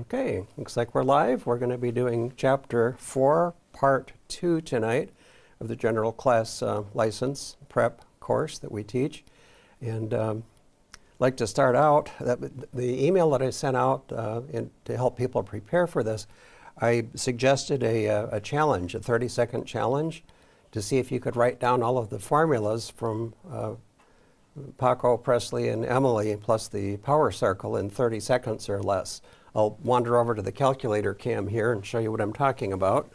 Okay, looks like we're live. We're going to be doing Chapter 4, Part 2 tonight of the General Class License Prep course that we teach. And I'd like to start out, the email that I sent out to help people prepare for this, I suggested a challenge, a 30-second challenge, to see if you could write down all of the formulas from Paco, Presley, and Emily, plus the power circle in 30 seconds or less. I'll wander over to the calculator cam here and show you what I'm talking about.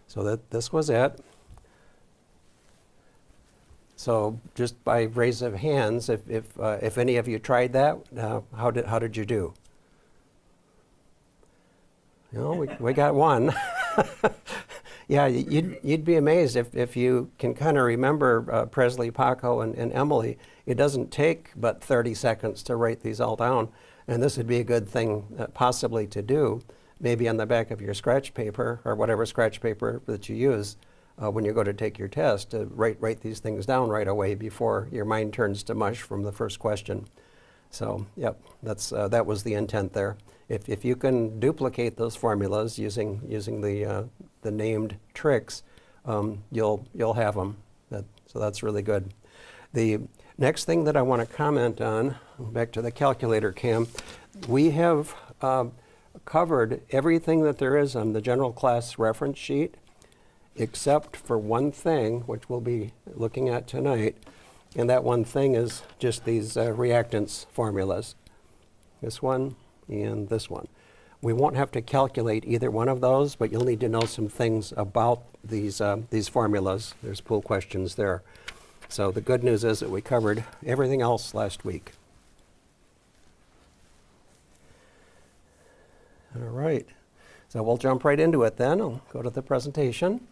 So this was it. So just by raise of hands, if any of you tried that, how did you do? You know, we got one. Yeah, you'd be amazed if you can kind of remember Presley, Paco, and Emily. It doesn't take but 30 seconds to write these all down, and this would be a good thing possibly to do, maybe on the back of your scratch paper or whatever scratch paper that you use when you go to take your test, to write these things down right away before your mind turns to mush from the first question. So, yep, that was the intent there. If you can duplicate those formulas using the named tricks, you'll have them. So that's really good. The next thing that I want to comment on, back to the calculator cam, we have covered everything that there is on the general class reference sheet, except for one thing, which we'll be looking at tonight. And that one thing is just these reactance formulas. This one and this one. We won't have to calculate either one of those, but you'll need to know some things about these formulas. There's pool questions there. So the good news is that we covered everything else last week. All right. So we'll jump right into it then. I'll go to the presentation.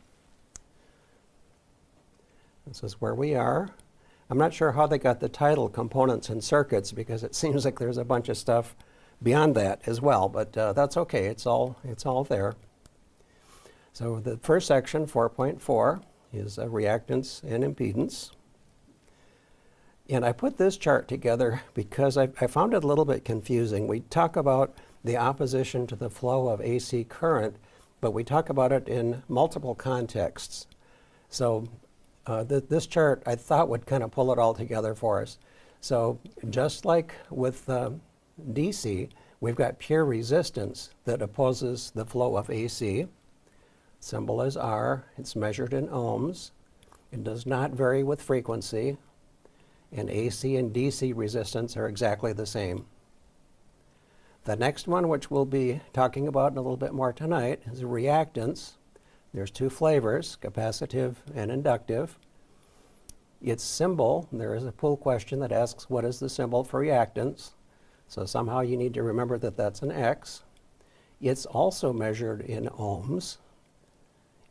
This is where we are. I'm not sure how they got the title Components and Circuits, because it seems like there's a bunch of stuff beyond that as well, but that's okay. It's all there. So the first section, 4.4, is reactance and impedance. And I put this chart together because I found it a little bit confusing. We talk about the opposition to the flow of AC current, but we talk about it in multiple contexts. So this chart, I thought, would kind of pull it all together for us. So just like with DC, we've got pure resistance that opposes the flow of AC. Symbol is R. It's measured in ohms. It does not vary with frequency. And AC and DC resistance are exactly the same. The next one, which we'll be talking about in a little bit more tonight, is reactance. There's two flavors, capacitive and inductive. Its symbol, there is a pool question that asks what is the symbol for reactance. So somehow you need to remember that that's an X. It's also measured in ohms.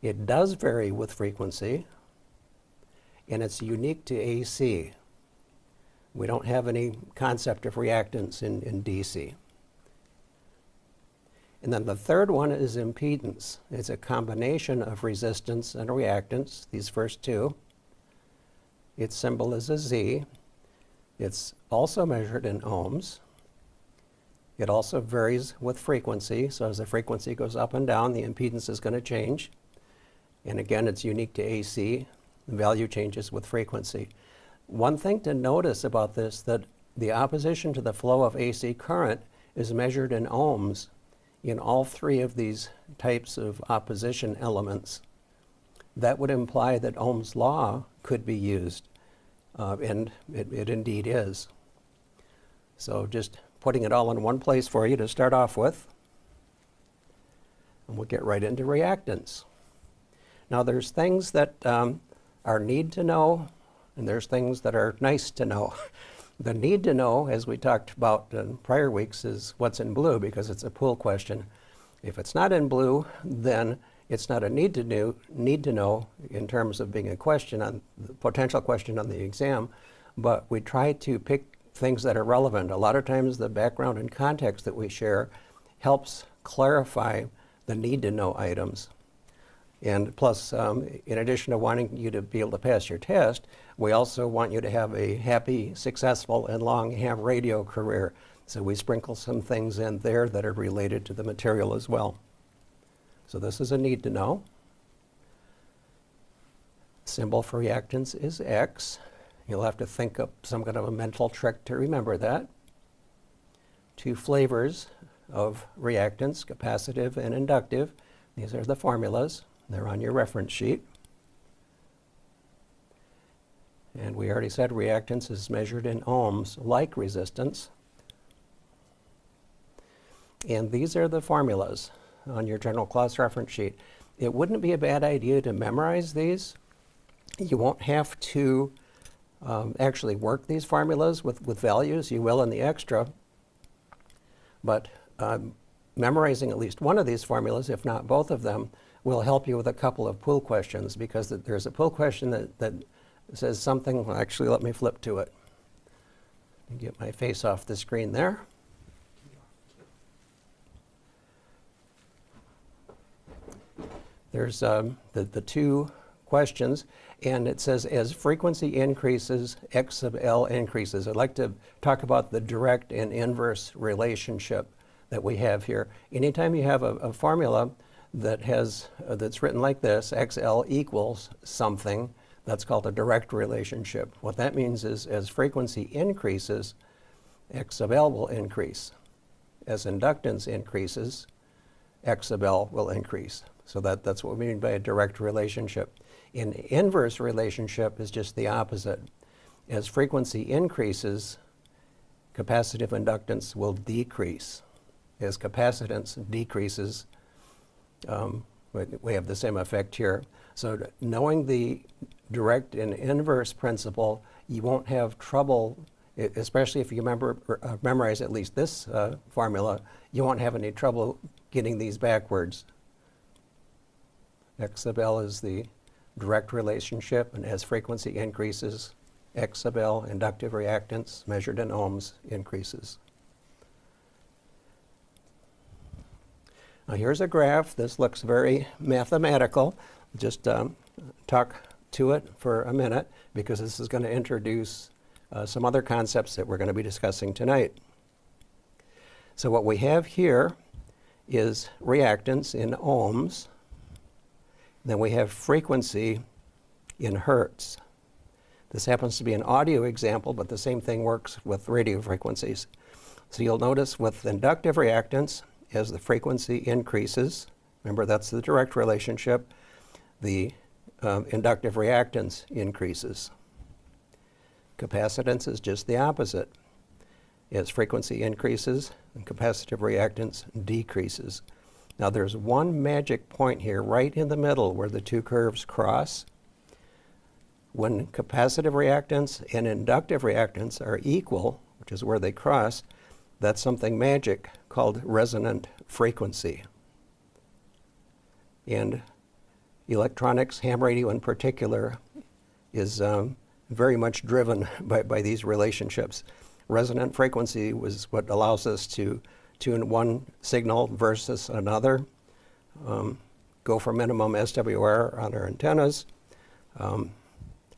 It does vary with frequency. And it's unique to AC. We don't have any concept of reactance in DC. And then the third one is impedance. It's a combination of resistance and reactance, these first two. Its symbol is a Z. It's also measured in ohms. It also varies with frequency, so as the frequency goes up and down, the impedance is going to change. And again, it's unique to AC. The value changes with frequency. One thing to notice about this, that the opposition to the flow of AC current is measured in ohms in all three of these types of opposition elements. That would imply that Ohm's law could be used, and it indeed is. So just putting it all in one place for you to start off with, and we'll get right into reactance. Now there's things that are need to know, and there's things that are nice to know. The need to know, as we talked about in prior weeks, is what's in blue, because it's a pool question. If it's not in blue, then it's not a need to know in terms of being a question on the potential question on the exam, but we try to pick things that are relevant. A lot of times the background and context that we share helps clarify the need to know items. And plus, in addition to wanting you to be able to pass your test, we also want you to have a happy, successful, and long ham radio career. So we sprinkle some things in there that are related to the material as well. So this is a need to know. Symbol for reactants is X. You'll have to think up some kind of a mental trick to remember that. Two flavors of reactants, capacitive and inductive. These are the formulas. They're on your reference sheet. And we already said reactance is measured in ohms, like resistance. And these are the formulas on your general class reference sheet. It wouldn't be a bad idea to memorize these. You won't have to actually work these formulas with values. You will in the extra. But memorizing at least one of these formulas, if not both of them, will help you with a couple of pool questions, because there's a pool question that says something. Well, actually, let me flip to it. Get my face off the screen there. There's the two questions, and it says, as frequency increases, X sub L increases. I'd like to talk about the direct and inverse relationship that we have here. Anytime you have a formula that has that's written like this, XL equals something, that's called a direct relationship. What that means is, as frequency increases, X sub L will increase. As inductance increases, X sub L will increase. So that's what we mean by a direct relationship. An inverse relationship is just the opposite. As frequency increases, capacitive inductance will decrease. As capacitance decreases, we have the same effect here. So knowing the direct and inverse principle, you won't have trouble, especially if you memorize at least this formula, you won't have any trouble getting these backwards. X sub L is the direct relationship, and as frequency increases, X sub L, inductive reactance, measured in ohms, increases. Now here's a graph. This looks very mathematical. Just talk to it for a minute, because this is going to introduce some other concepts that we're going to be discussing tonight. So what we have here is reactance in ohms. Then we have frequency in hertz. This happens to be an audio example, but the same thing works with radio frequencies. So you'll notice with inductive reactance, as the frequency increases, remember that's the direct relationship, the inductive reactance increases. Capacitance is just the opposite. As frequency increases, the capacitive reactance decreases. Now there's one magic point here right in the middle where the two curves cross. When capacitive reactance and inductive reactance are equal, which is where they cross, that's something magic called resonant frequency. And electronics, ham radio in particular, is very much driven by these relationships. Resonant frequency was what allows us to tune one signal versus another, go for minimum SWR on our antennas.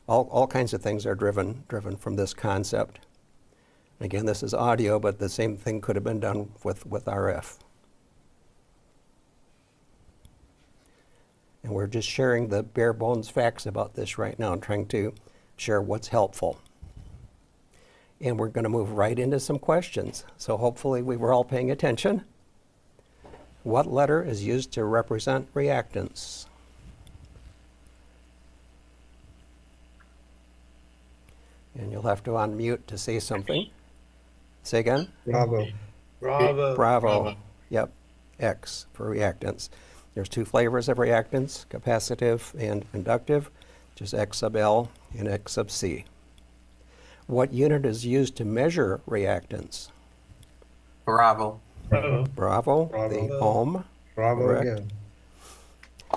All kinds of things are driven from this concept. Again, this is audio, but the same thing could have been done with RF. And we're just sharing the bare bones facts about this right now and trying to share what's helpful. And we're going to move right into some questions. So hopefully we were all paying attention. What letter is used to represent reactance? And you'll have to unmute to say something. Say again? Bravo. Bravo. Bravo. Yep. X for reactance. There's two flavors of reactance, capacitive and inductive, just X sub L and X sub C. What unit is used to measure reactance? Bravo. Bravo, Bravo. the ohm. Bravo Correct. again.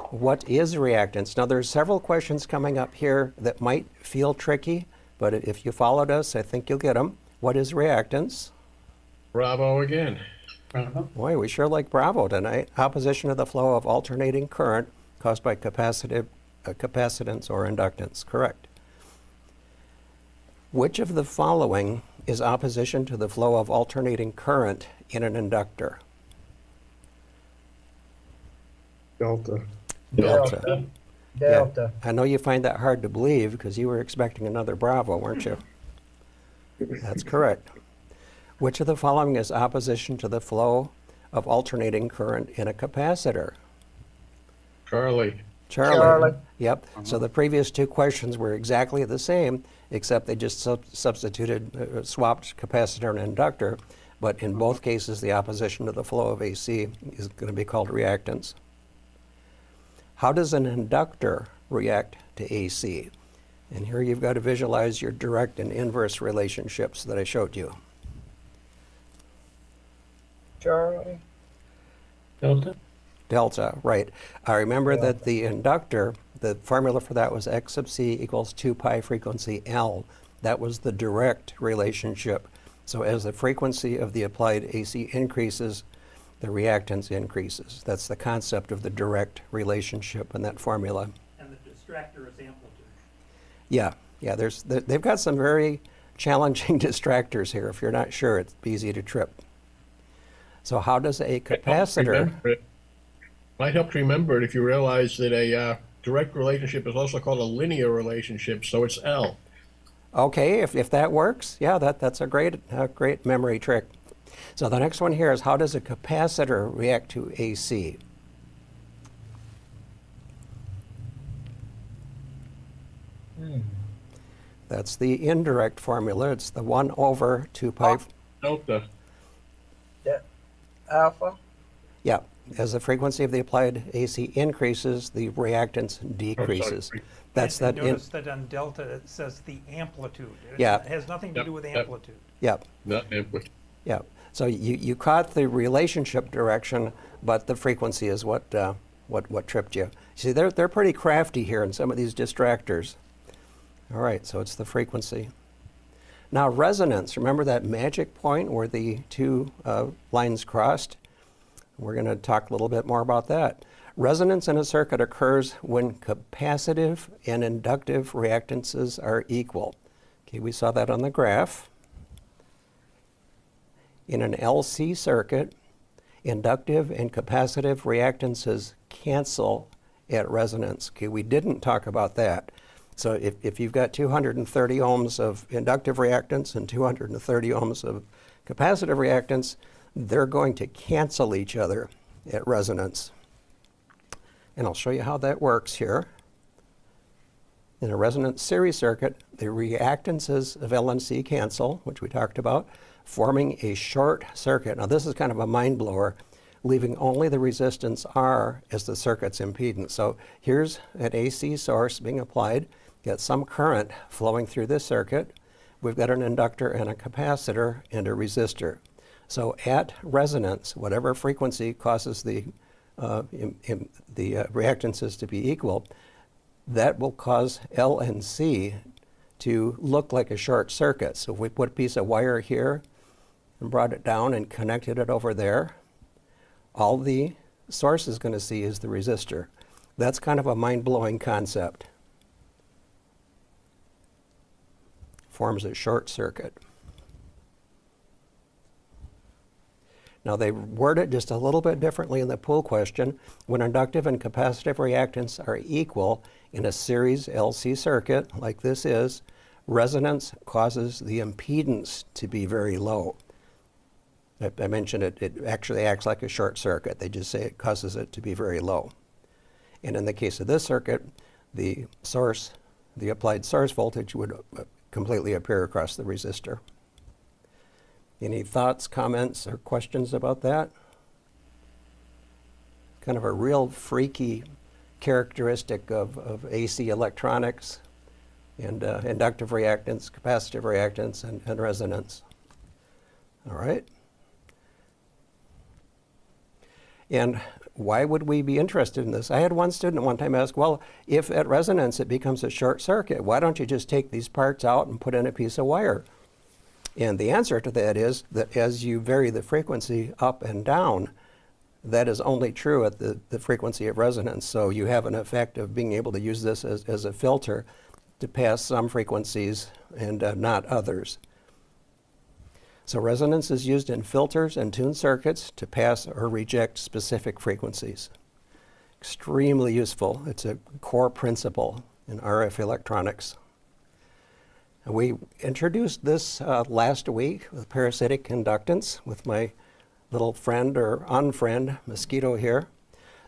What is reactance? Now there's several questions coming up here that might feel tricky, but if you followed us, I think you'll get them. What is reactance? Bravo again. Boy, we sure like Bravo tonight. Opposition of the flow of alternating current caused by capacitance or inductance. Correct. Which of the following is opposition to the flow of alternating current in an inductor? Delta. Delta. Delta. Yeah. I know you find that hard to believe because you were expecting another Bravo, weren't you? That's correct. Which of the following is opposition to the flow of alternating current in a capacitor? Charlie. Charlie. Yep. So the previous two questions were exactly the same, except they just substituted, swapped capacitor and inductor. But in both cases, the opposition to the flow of AC is going to be called reactance. How does an inductor react to AC? And here you've got to visualize your direct and inverse relationships that I showed you. Charlie. Delta. Delta, right. I remember that the inductor, the formula for that was X sub C equals 2 pi frequency L. That was the direct relationship. So as the frequency of the applied AC increases, the reactance increases. That's the concept of the direct relationship in that formula. And the distractor is amplitude. Yeah, they've got some very challenging distractors here. If you're not sure, it's easy to trip. So how does a capacitor... Might help to remember it if you realize that a direct relationship is also called a linear relationship, so it's L. Okay, if that works, yeah, that's a great memory trick. So the next one here is, how does a capacitor react to AC? That's the indirect formula. It's the 1 over 2 pi. Delta. Alpha. Yeah, as the frequency of the applied AC increases, the reactance decreases. That's And that. notice that on delta it says the amplitude. Yeah. It has nothing to Yep, do with yep. amplitude. Yeah, Not amplitude. yeah. So you caught the relationship direction, but the frequency is what tripped you. See, they're pretty crafty here in some of these distractors. All right, so it's the frequency. Now resonance, remember that magic point where the two lines crossed? We're going to talk a little bit more about that. Resonance in a circuit occurs when capacitive and inductive reactances are equal. Okay, we saw that on the graph. In an LC circuit, inductive and capacitive reactances cancel at resonance. Okay, we didn't talk about that. So if you've got 230 ohms of inductive reactance and 230 ohms of capacitive reactance, they're going to cancel each other at resonance. And I'll show you how that works here. In a resonance series circuit, the reactances of L and C cancel, which we talked about, forming a short circuit. Now this is kind of a mind blower, leaving only the resistance R as the circuit's impedance. So here's an AC source being applied, got some current flowing through this circuit. We've got an inductor and a capacitor and a resistor. So at resonance, whatever frequency causes the reactances to be equal, that will cause L and C to look like a short circuit. So if we put a piece of wire here and brought it down and connected it over there, all the source is going to see is the resistor. That's kind of a mind-blowing concept. Forms a short circuit. Now they word it just a little bit differently in the pool question. When inductive and capacitive reactance are equal in a series LC circuit, like this is, resonance causes the impedance to be very low. I mentioned it actually acts like a short circuit. They just say it causes it to be very low. And in the case of this circuit, the source, the applied source voltage would completely appear across the resistor. Any thoughts, comments, or questions about that? Kind of a real freaky characteristic of AC electronics and inductive reactance, capacitive reactance, and resonance. All right. And why would we be interested in this? I had one student one time ask, well, if at resonance it becomes a short circuit, why don't you just take these parts out and put in a piece of wire? And the answer to that is that as you vary the frequency up and down, that is only true at the frequency of resonance. So you have an effect of being able to use this as a filter to pass some frequencies and not others. So resonance is used in filters and tuned circuits to pass or reject specific frequencies. Extremely useful. It's a core principle in RF electronics. And we introduced this last week with parasitic inductance with my little friend or unfriend, Mosquito here.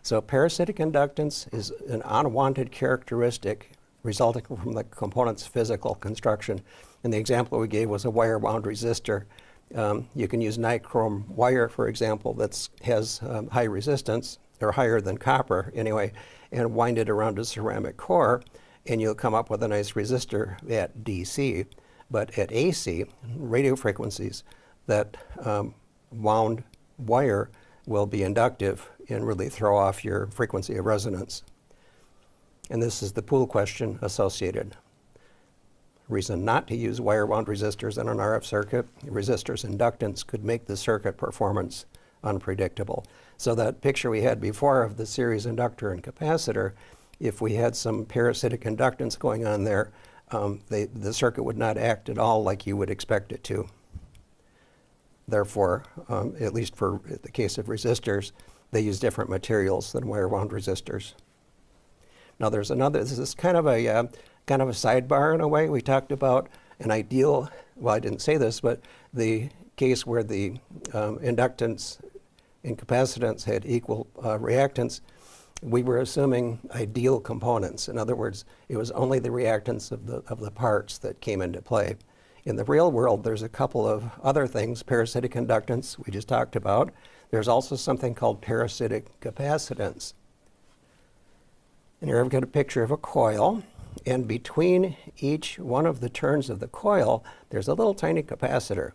So parasitic inductance is an unwanted characteristic resulting from the component's physical construction. And the example we gave was a wire-wound resistor. You can use nichrome wire, for example, that has high resistance, or higher than copper anyway, and wind it around a ceramic core, and you'll come up with a nice resistor at DC. But at AC, radio frequencies, that wound wire will be inductive and really throw off your frequency of resonance. And this is the pool question associated. Reason not to use wire-wound resistors in an RF circuit, resistors inductance could make the circuit performance unpredictable. So that picture we had before of the series inductor and capacitor, if we had some parasitic inductance going on there, the circuit would not act at all like you would expect it to. Therefore, at least for the case of resistors, they use different materials than wire-wound resistors. Now there's another, this is kind of a sidebar in a way. We talked about an ideal, well I didn't say this, but the case where the inductance and capacitance had equal reactance, we were assuming ideal components. In other words, it was only the reactance of the parts that came into play. In the real world, there's a couple of other things. Parasitic inductance, we just talked about. There's also something called parasitic capacitance. And here I've got a picture of a coil, and between each one of the turns of the coil, there's a little tiny capacitor.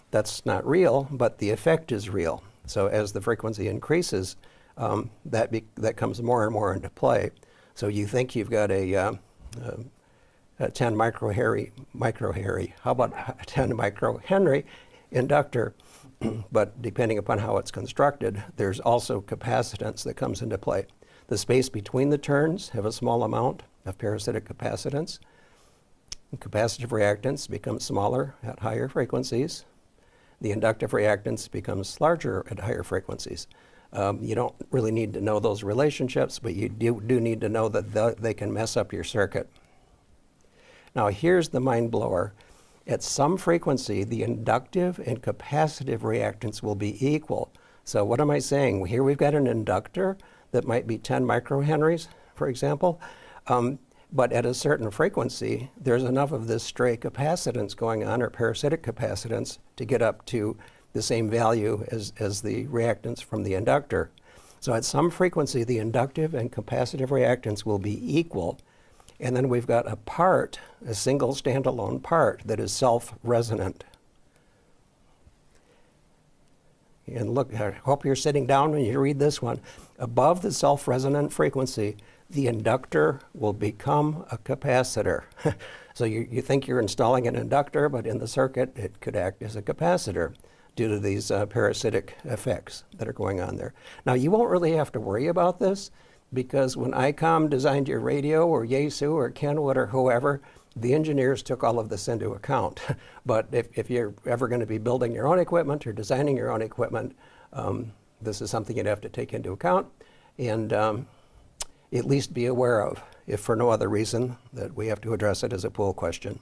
That's not real, but the effect is real. So as the frequency increases, that comes more and more into play. So you think you've got a 10 microhenry, how about 10 microhenry inductor? But depending upon how it's constructed, there's also capacitance that comes into play. The space between the turns have a small amount of parasitic capacitance. And capacitive reactance becomes smaller at higher frequencies. The inductive reactance becomes larger at higher frequencies. You don't really need to know those relationships, but you do need to know that they can mess up your circuit. Now here's the mind blower. At some frequency, the inductive and capacitive reactance will be equal. So what am I saying? Here we've got an inductor that might be 10 microhenries, for example. But at a certain frequency, there's enough of this stray capacitance going on, or parasitic capacitance, to get up to the same value as the reactance from the inductor. So at some frequency, the inductive and capacitive reactance will be equal. And then we've got a part, a single standalone part, that is self-resonant. And look, I hope you're sitting down when you read this one. Above the self-resonant frequency, the inductor will become a capacitor. So you think you're installing an inductor, but in the circuit, it could act as a capacitor due to these parasitic effects that are going on there. Now, you won't really have to worry about this, because when ICOM designed your radio, or Yaesu, or Kenwood, or whoever, the engineers took all of this into account. But if you're ever going to be building your own equipment or designing your own equipment, this is something you'd have to take into account and at least be aware of, if for no other reason, that we have to address it as a pool question.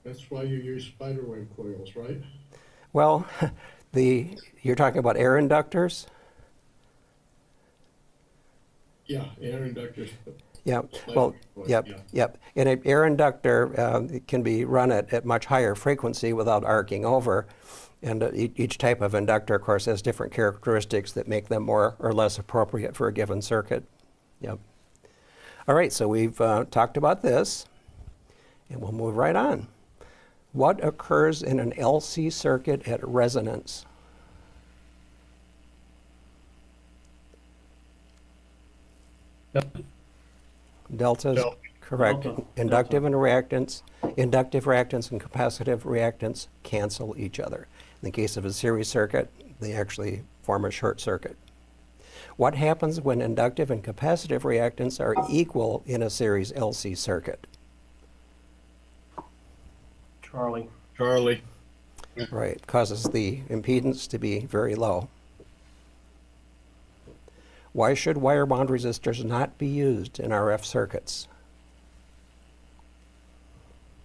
That's why you use spiderweb coils, right? Well, you're talking about air inductors? Yeah, air inductors. Yeah, well, yep. And an air inductor it can be run at much higher frequency without arcing over. And each type of inductor, of course, has different characteristics that make them more or less appropriate for a given circuit. Yep. All right, so we've talked about this, and we'll move right on. What occurs in an LC circuit at resonance? Delta is correct. Delta. Inductive and reactance, inductive reactance and capacitive reactance cancel each other. In the case of a series circuit, they actually form a short circuit. What happens when inductive and capacitive reactance are equal in a series LC circuit? Charlie. Charlie. Right, causes the impedance to be very low. Why should wire bond resistors not be used in RF circuits?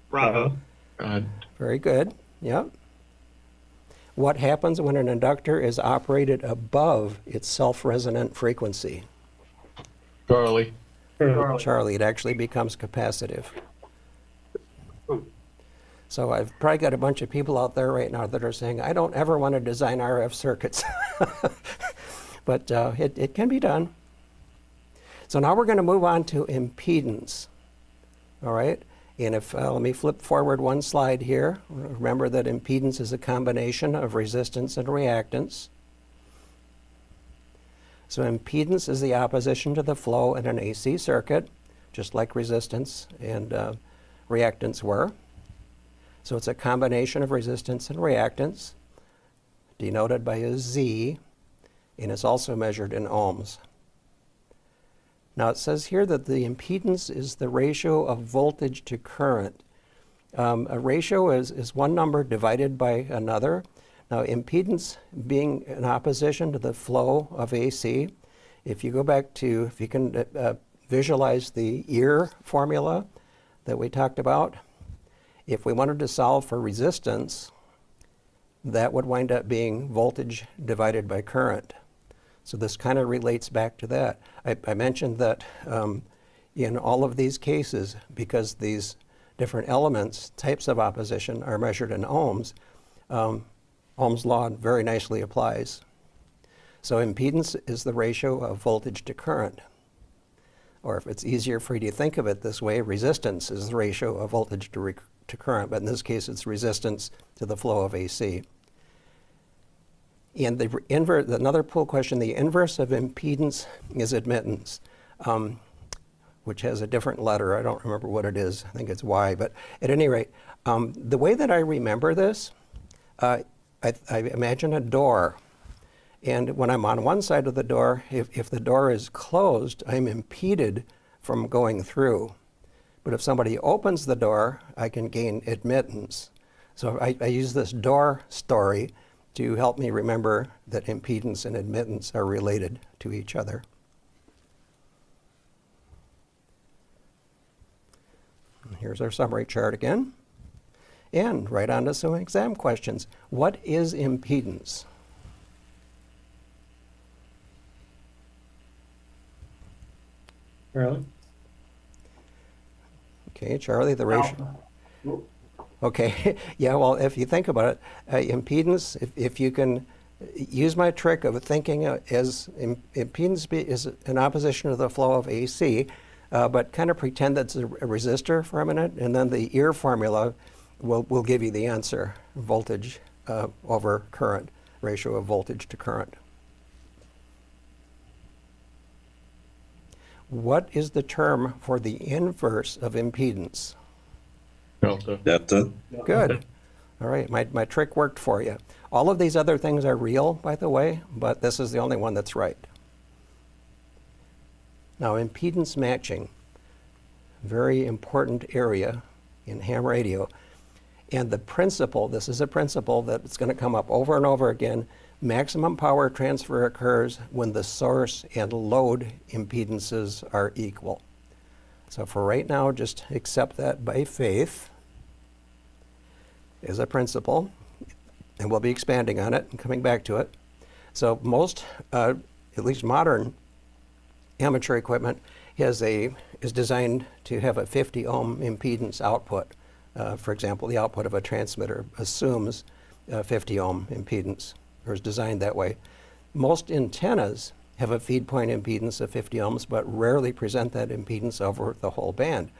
Bravo. Very good, yep. What happens when an inductor is operated above its self-resonant frequency? Charlie. Charlie, it actually becomes capacitive. So I've probably got a bunch of people out there right now that are saying, I don't ever want to design RF circuits. But it can be done. So now we're going to move on to impedance. All right? And if, let me flip forward one slide here. Remember that impedance is a combination of resistance and reactance. So impedance is the opposition to the flow in an AC circuit, just like resistance and reactance were. So it's a combination of resistance and reactance, denoted by a Z, and it's also measured in ohms. Now it says here that the impedance is the ratio of voltage to current. A ratio is one number divided by another. Now impedance being in opposition to the flow of AC, if you go back to, if you can visualize the ear formula that we talked about, if we wanted to solve for resistance, that would wind up being voltage divided by current. So this kind of relates back to that. I mentioned that in all of these cases, because these different elements, types of opposition, are measured in ohms, Ohm's law very nicely applies. So impedance is the ratio of voltage to current. Or if it's easier for you to think of it this way, resistance is the ratio of voltage to current, but in this case it's resistance to the flow of AC. And another pool question, the inverse of impedance is admittance, which has a different letter. I don't remember what it is. I think it's Y. But at any rate, the way that I remember this, I imagine a door. And when I'm on one side of the door, if the door is closed, I'm impeded from going through. But if somebody opens the door, I can gain admittance. So I use this door story to help me remember that impedance and admittance are related to each other. And here's our summary chart again. And right on to some exam questions. What is impedance? Charlie? Okay, Charlie, the ratio. Okay, yeah, well, if you think about it, impedance, if you can use my trick of thinking as impedance is in opposition to the flow of AC, but kind of pretend that's a resistor for a minute, and then the ear formula will give you the answer, voltage over current, ratio of voltage to current. What is the term for the inverse of impedance? Delta. Delta. Good. All right, my trick worked for you. All of these other things are real, by the way, but this is the only one that's right. Now, impedance matching, very important area in ham radio. And the principle, this is a principle that's going to come up over and over again, maximum power transfer occurs when the source and load impedances are equal. So for right now, just accept that by faith as a principle, and we'll be expanding on it and coming back to it. So most, at least modern amateur equipment is designed to have a 50 ohm impedance output. For example, the output of a transmitter assumes 50 ohm impedance, or is designed that way. Most antennas have a feed point impedance of 50 ohms, but rarely present that impedance over the whole band.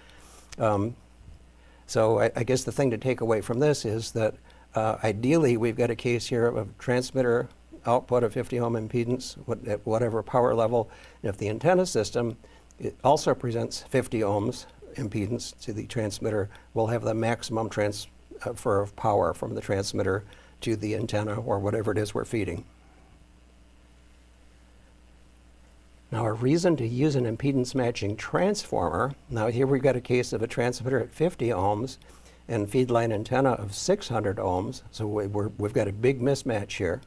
So I guess the thing to take away from this is that ideally we've got a case here of a transmitter output of 50 ohm impedance at whatever power level. And if the antenna system it also presents 50 ohms impedance to the transmitter, we'll have the maximum transfer of power from the transmitter to the antenna or whatever it is we're feeding. Now, a reason to use an impedance matching transformer, now here we've got a case of a transmitter at 50 ohms and feed line antenna of 600 ohms, so we've got a big mismatch here.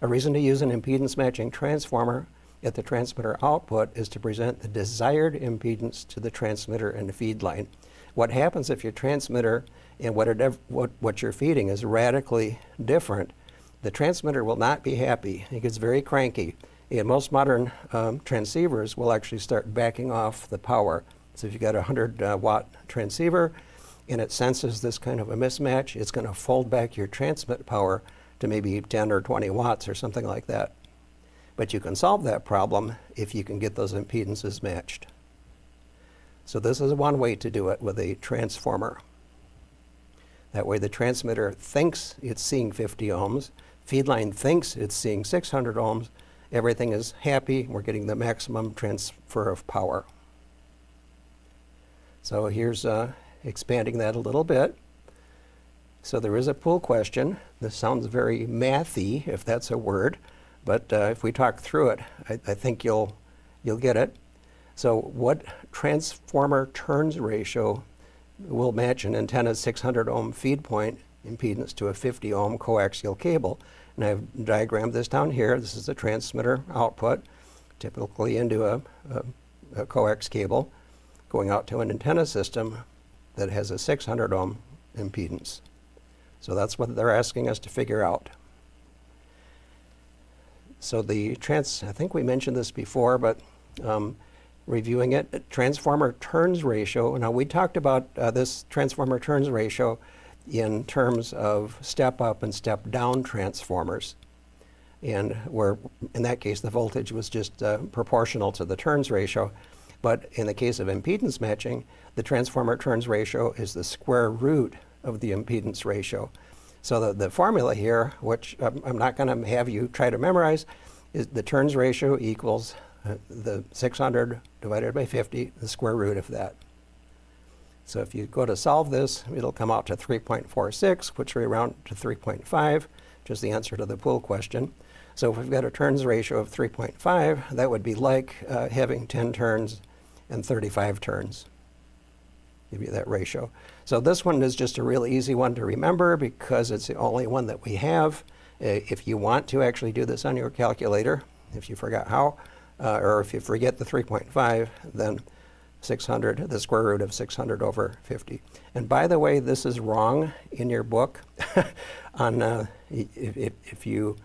A reason to use an impedance matching transformer at the transmitter output is to present the desired impedance to the transmitter and the feed line. What happens if your transmitter and what you're feeding is radically different? The transmitter will not be happy. It gets very cranky. And most modern transceivers will actually start backing off the power. So if you've got a 100 watt transceiver and it senses this kind of a mismatch, it's going to fold back your transmit power to maybe 10 or 20 watts or something like that. But you can solve that problem if you can get those impedances matched. So this is one way to do it with a transformer. That way the transmitter thinks it's seeing 50 ohms, feed line thinks it's seeing 600 ohms, everything is happy, we're getting the maximum transfer of power. So here's expanding that a little bit. So there is a pool question. This sounds very mathy, if that's a word, but if we talk through it, I think you'll get it. So what transformer turns ratio will match an antenna's 600 ohm feed point impedance to a 50 ohm coaxial cable? And I've diagrammed this down here. This is the transmitter output, typically into a coax cable, going out to an antenna system that has a 600 ohm impedance. So that's what they're asking us to figure out. So I think we mentioned this before, but reviewing it, transformer turns ratio. Now we talked about this transformer turns ratio in terms of step up and step down transformers. And where in that case the voltage was just proportional to the turns ratio. But in the case of impedance matching, the transformer turns ratio is the square root of the impedance ratio. So the formula here, which I'm not going to have you try to memorize, is the turns ratio equals the 600 divided by 50, the square root of that. So if you go to solve this, it'll come out to 3.46, which we round to 3.5, which is the answer to the pool question. So if we've got a turns ratio of 3.5, that would be like having 10 turns and 35 turns. Give you that ratio. So this one is just a real easy one to remember because it's the only one that we have. If you want to actually do this on your calculator, if you forgot how, or if you forget the 3.5, then 600, the square root of 600 over 50. And by the way, this is wrong in your book. If you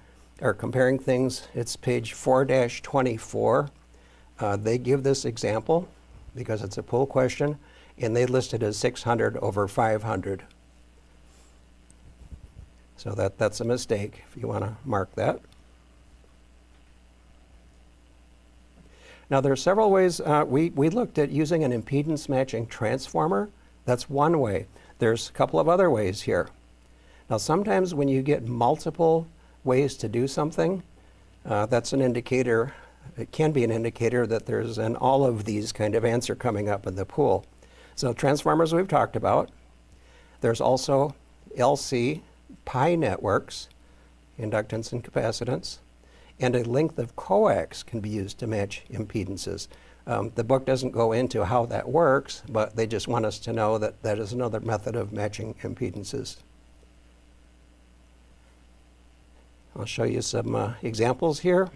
are comparing things, it's page 4-24. They give this example because it's a pool question, and they list it as 600 over 500. So that's a mistake if you want to mark that. Now there are several ways. We looked at using an impedance matching transformer. That's one way. There's a couple of other ways here. Now sometimes when you get multiple ways to do something, that's an indicator, it can be an indicator that there's an all of these kind of answer coming up in the pool. So transformers we've talked about. There's also LC pi networks, inductance and capacitance, and a length of coax can be used to match impedances. The book doesn't go into how that works, but they just want us to know that that is another method of matching impedances. I'll show you some examples here.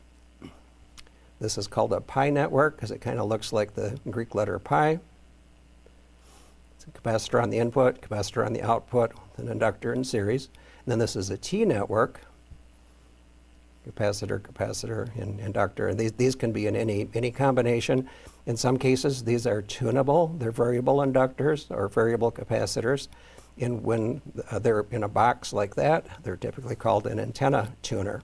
This is called a pi network because it kind of looks like the Greek letter pi. It's a capacitor on the input, capacitor on the output, with an inductor in series. And then this is a T network. Capacitor, capacitor, and inductor. And these can be in any combination. In some cases, these are tunable. They're variable inductors or variable capacitors. And when they're in a box like that, they're typically called an antenna tuner.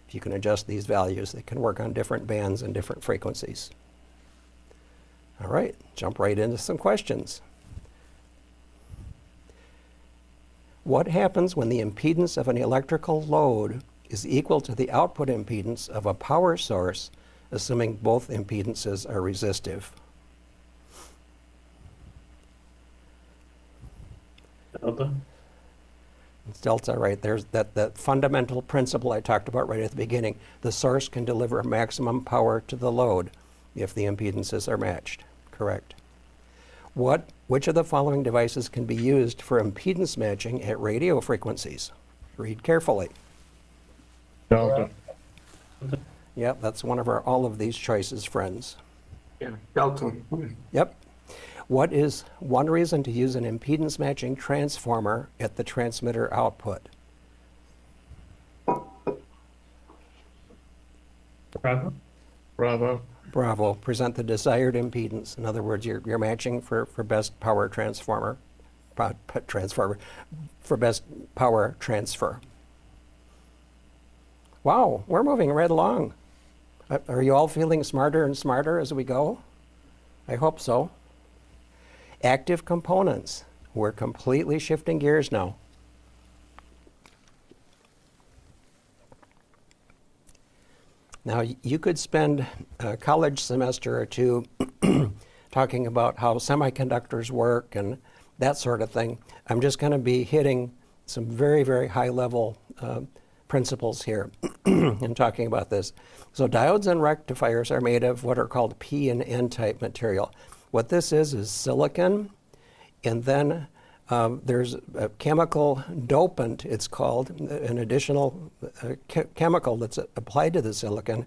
If you can adjust these values, they can work on different bands and different frequencies. All right, jump right into some questions. What happens when the impedance of an electrical load is equal to the output impedance of a power source, assuming both impedances are resistive? Delta. It's delta, right? There's that fundamental principle I talked about right at the beginning. The source can deliver maximum power to the load if the impedances are matched. Correct. Which of the following devices can be used for impedance matching at radio frequencies? Read carefully. Delta. Yep, that's one of all of these choices, friends. Yeah, Delta. Yep. What is one reason to use an impedance matching transformer at the transmitter output? Bravo. Bravo. Present the desired impedance. In other words, you're matching for best power transformer, for best power transfer. Wow, we're moving right along. Are you all feeling smarter and smarter as we go? I hope so. Active components. We're completely shifting gears now. Now, you could spend a college semester or two talking about how semiconductors work and that sort of thing. I'm just going to be hitting some very, very high-level principles here in talking about this. So diodes and rectifiers are made of what are called P and N-type material. What this is silicon, and then there's a chemical dopant, it's called, an additional chemical that's applied to the silicon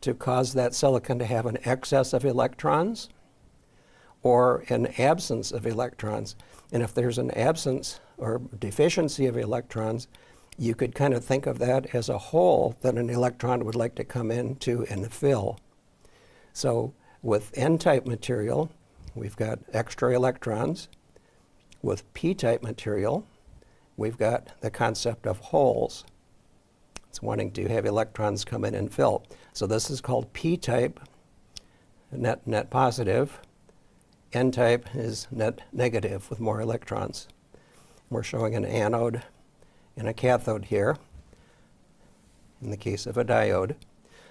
to cause that silicon to have an excess of electrons or an absence of electrons. And if there's an absence or deficiency of electrons, you could kind of think of that as a hole that an electron would like to come into and fill. So with N-type material, we've got extra electrons. With P-type material, we've got the concept of holes. It's wanting to have electrons come in and fill. So this is called P-type, net positive. N-type is net negative with more electrons. We're showing an anode and a cathode here in the case of a diode.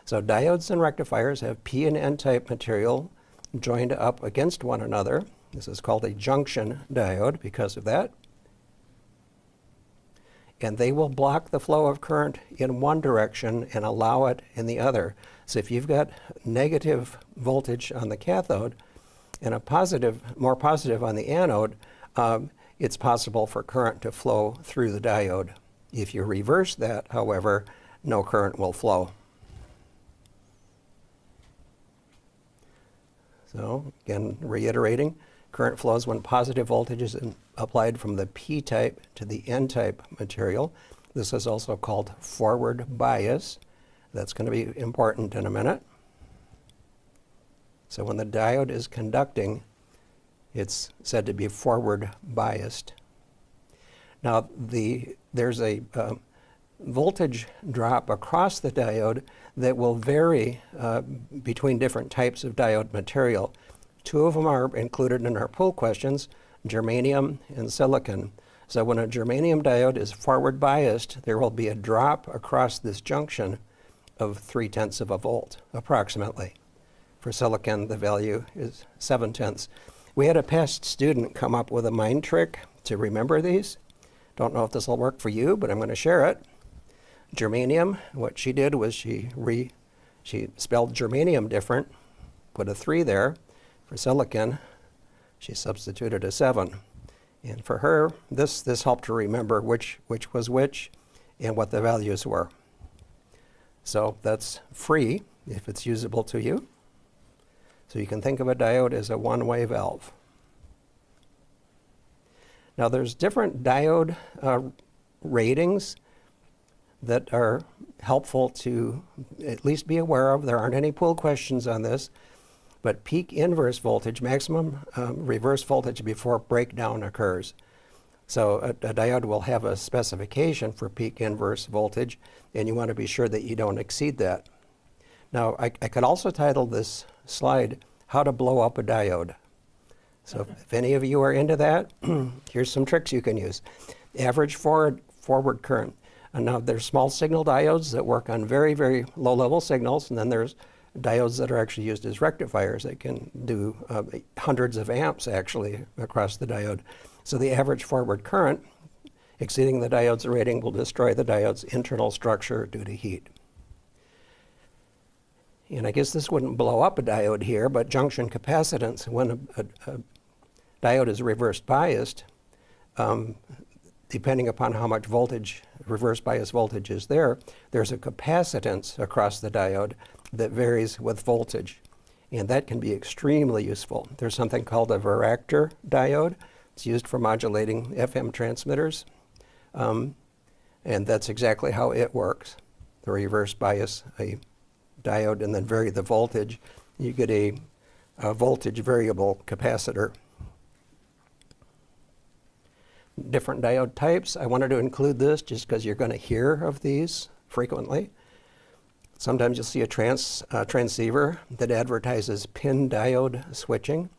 So diodes and rectifiers have P and N-type material joined up against one another. This is called a junction diode because of that. And they will block the flow of current in one direction and allow it in the other. So if you've got negative voltage on the cathode and a positive, more positive on the anode, it's possible for current to flow through the diode. If you reverse that, however, no current will flow. So again, reiterating, current flows when positive voltage is applied from the P-type to the N-type material. This is also called forward bias. That's going to be important in a minute. So when the diode is conducting, it's said to be forward biased. Now, there's a voltage drop across the diode that will vary between different types of diode material. Two of them are included in our pool questions, germanium and silicon. So when a germanium diode is forward biased, there will be a drop across this junction of 0.3 of a volt, approximately. For silicon, the value is 0.7. We had a past student come up with a mind trick to remember these. Don't know if this will work for you, but I'm going to share it. Germanium, what she did was she spelled germanium different, put a 3 there. For silicon, she substituted a 7. And for her, this helped her remember which was which and what the values were. So that's free if it's usable to you. So you can think of a diode as a one-way valve. Now there's different diode ratings that are helpful to at least be aware of. There aren't any pool questions on this, but peak inverse voltage, maximum reverse voltage before breakdown occurs. So a diode will have a specification for peak inverse voltage, and you want to be sure that you don't exceed that. Now, I could also title this slide, How to Blow Up a Diode. So if any of you are into that, here's some tricks you can use. Average forward current. And now there's small signal diodes that work on very, very low level signals, and then there's diodes that are actually used as rectifiers that can do hundreds of amps actually across the diode. So the average forward current exceeding the diode's rating will destroy the diode's internal structure due to heat. And I guess this wouldn't blow up a diode here, but junction capacitance, when diode is reverse biased, depending upon how much voltage, reverse bias voltage is there, there's a capacitance across the diode that varies with voltage. And that can be extremely useful. There's something called a varactor diode. It's used for modulating FM transmitters. And that's exactly how it works. The reverse bias a diode and then vary the voltage. You get a voltage variable capacitor. Different diode types. I wanted to include this just because you're going to hear of these frequently. Sometimes you'll see a transceiver that advertises pin diode switching.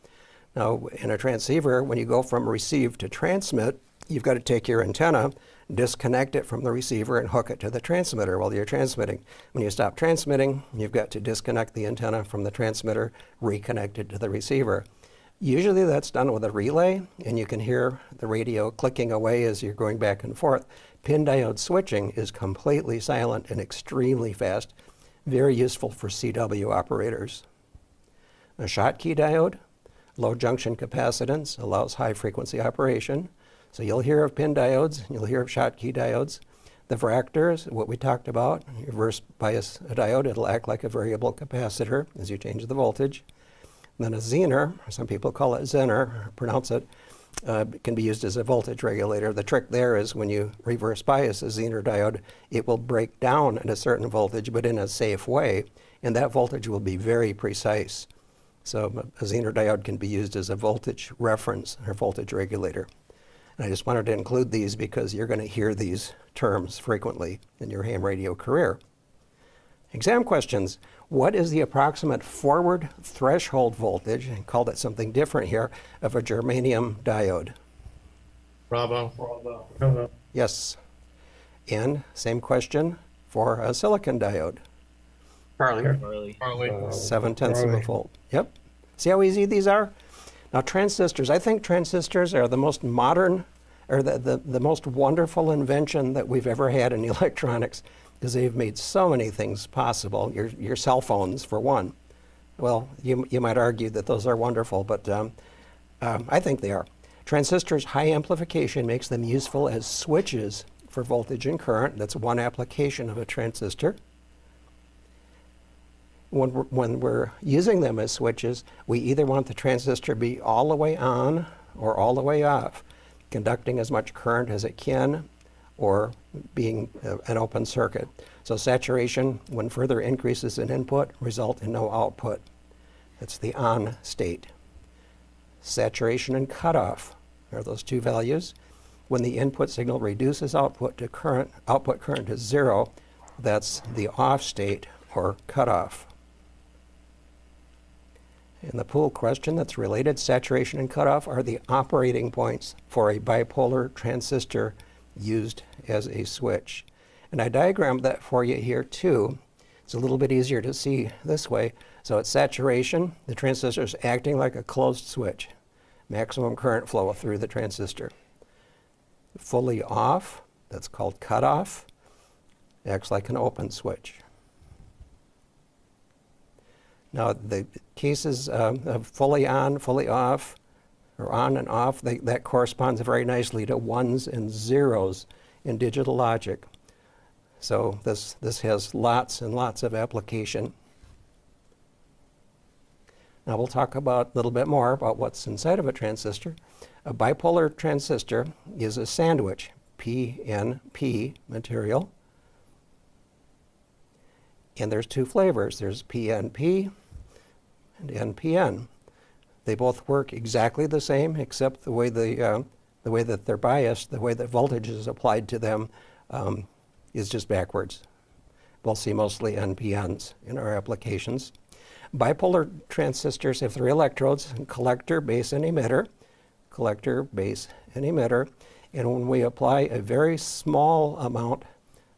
Now, in a transceiver, when you go from receive to transmit, you've got to take your antenna, disconnect it from the receiver, and hook it to the transmitter while you're transmitting. When you stop transmitting, you've got to disconnect the antenna from the transmitter, reconnect it to the receiver. Usually that's done with a relay, and you can hear the radio clicking away as you're going back and forth. Pin diode switching is completely silent and extremely fast, very useful for CW operators. A Schottky diode, low junction capacitance, allows high frequency operation. So you'll hear of pin diodes, you'll hear of Schottky diodes. The varactors, what we talked about, reverse bias diode, it'll act like a variable capacitor as you change the voltage. And then a Zener, some people call it Zener, pronounce it, can be used as a voltage regulator. The trick there is when you reverse bias a Zener diode, it will break down at a certain voltage, but in a safe way, and that voltage will be very precise. So a Zener diode can be used as a voltage reference or voltage regulator. And I just wanted to include these because you're going to hear these terms frequently in your ham radio career. Exam questions. What is the approximate forward threshold voltage, and called it something different here, of a germanium diode? Bravo. Yes. And same question for a silicon diode. Charlie. 7/10 of a volt. Yep. See how easy these are? Now transistors, I think transistors are the most modern, or the most wonderful invention that we've ever had in electronics, because they've made so many things possible. Your cell phones, for one. Well, you might argue that those are wonderful, but I think they are. Transistors' high amplification makes them useful as switches for voltage and current. That's one application of a transistor. When we're using them as switches, we either want the transistor to be all the way on or all the way off, conducting as much current as it can, or being an open circuit. So saturation, when further increases in input, result in no output. That's the on state. Saturation and cutoff are those two values. When the input signal reduces output current to zero, that's the off state or cutoff. In the pool question that's related, saturation and cutoff are the operating points for a bipolar transistor used as a switch. And I diagrammed that for you here too. It's a little bit easier to see this way. So at saturation, the transistor is acting like a closed switch. Maximum current flow through the transistor. Fully off, that's called cutoff, acts like an open switch. Now the cases of fully on, fully off, or on and off, that corresponds very nicely to ones and zeros in digital logic. So this has lots and lots of application. Now we'll talk about a little bit more about what's inside of a transistor. A bipolar transistor is a sandwich, PNP material. And there's two flavors. There's PNP and NPN. They both work exactly the same, except the way that they're biased, the way that voltage is applied to them is just backwards. We'll see mostly NPNs in our applications. Bipolar transistors have three electrodes: collector, base, and emitter. Collector, base, and emitter. And when we apply a very small amount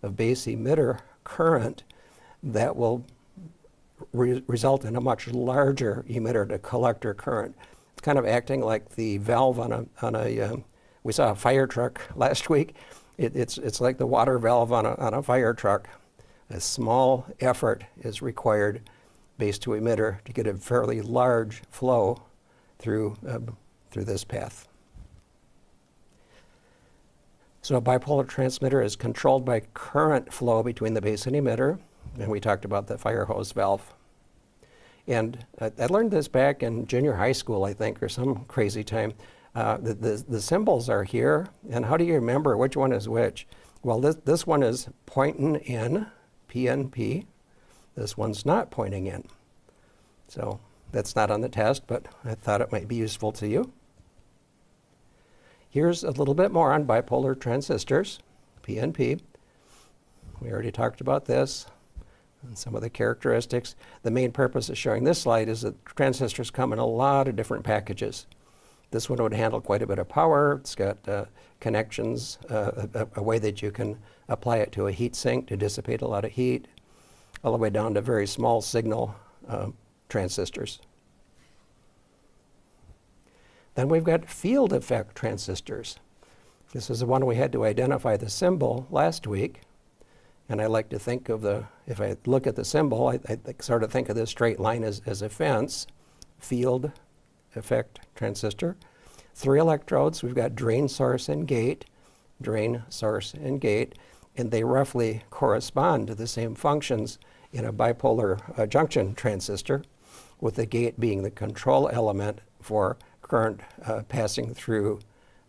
of base emitter current, that will result in a much larger emitter to collector current. It's kind of acting like the valve on a we saw a fire truck last week. It's like the water valve on a fire truck. A small effort is required, base to emitter, to get a fairly large flow through through this path. So a bipolar transmitter is controlled by current flow between the base and emitter, and we talked about the fire hose valve. And I learned this back in junior high school, I think, or some crazy time. The symbols are here, and how do you remember which one is which? Well, this one is pointing in, PNP. This one's not pointing in. So that's not on the test, but I thought it might be useful to you. Here's a little bit more on bipolar transistors, PNP. We already talked about this and some of the characteristics. The main purpose of showing this slide is that transistors come in a lot of different packages. This one would handle quite a bit of power. It's got connections, a way that you can apply it to a heat sink to dissipate a lot of heat, all the way down to very small signal transistors. Then we've got field effect transistors. This is the one we had to identify the symbol last week. And I like to think of if I look at the symbol, I sort of think of this straight line as a fence, field effect transistor. 3 electrodes, we've got drain, source, and gate, drain, source, and gate, and they roughly correspond to the same functions in a bipolar junction transistor, with the gate being the control element for current passing through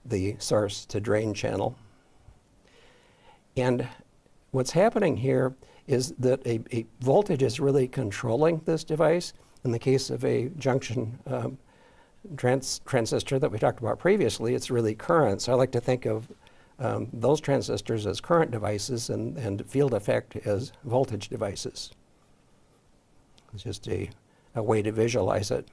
the source to drain channel. And what's happening here is that a voltage is really controlling this device. In the case of a junction transistor that we talked about previously, it's really current. So I like to think of those transistors as current devices and field effect as voltage devices. It's just a way to visualize it.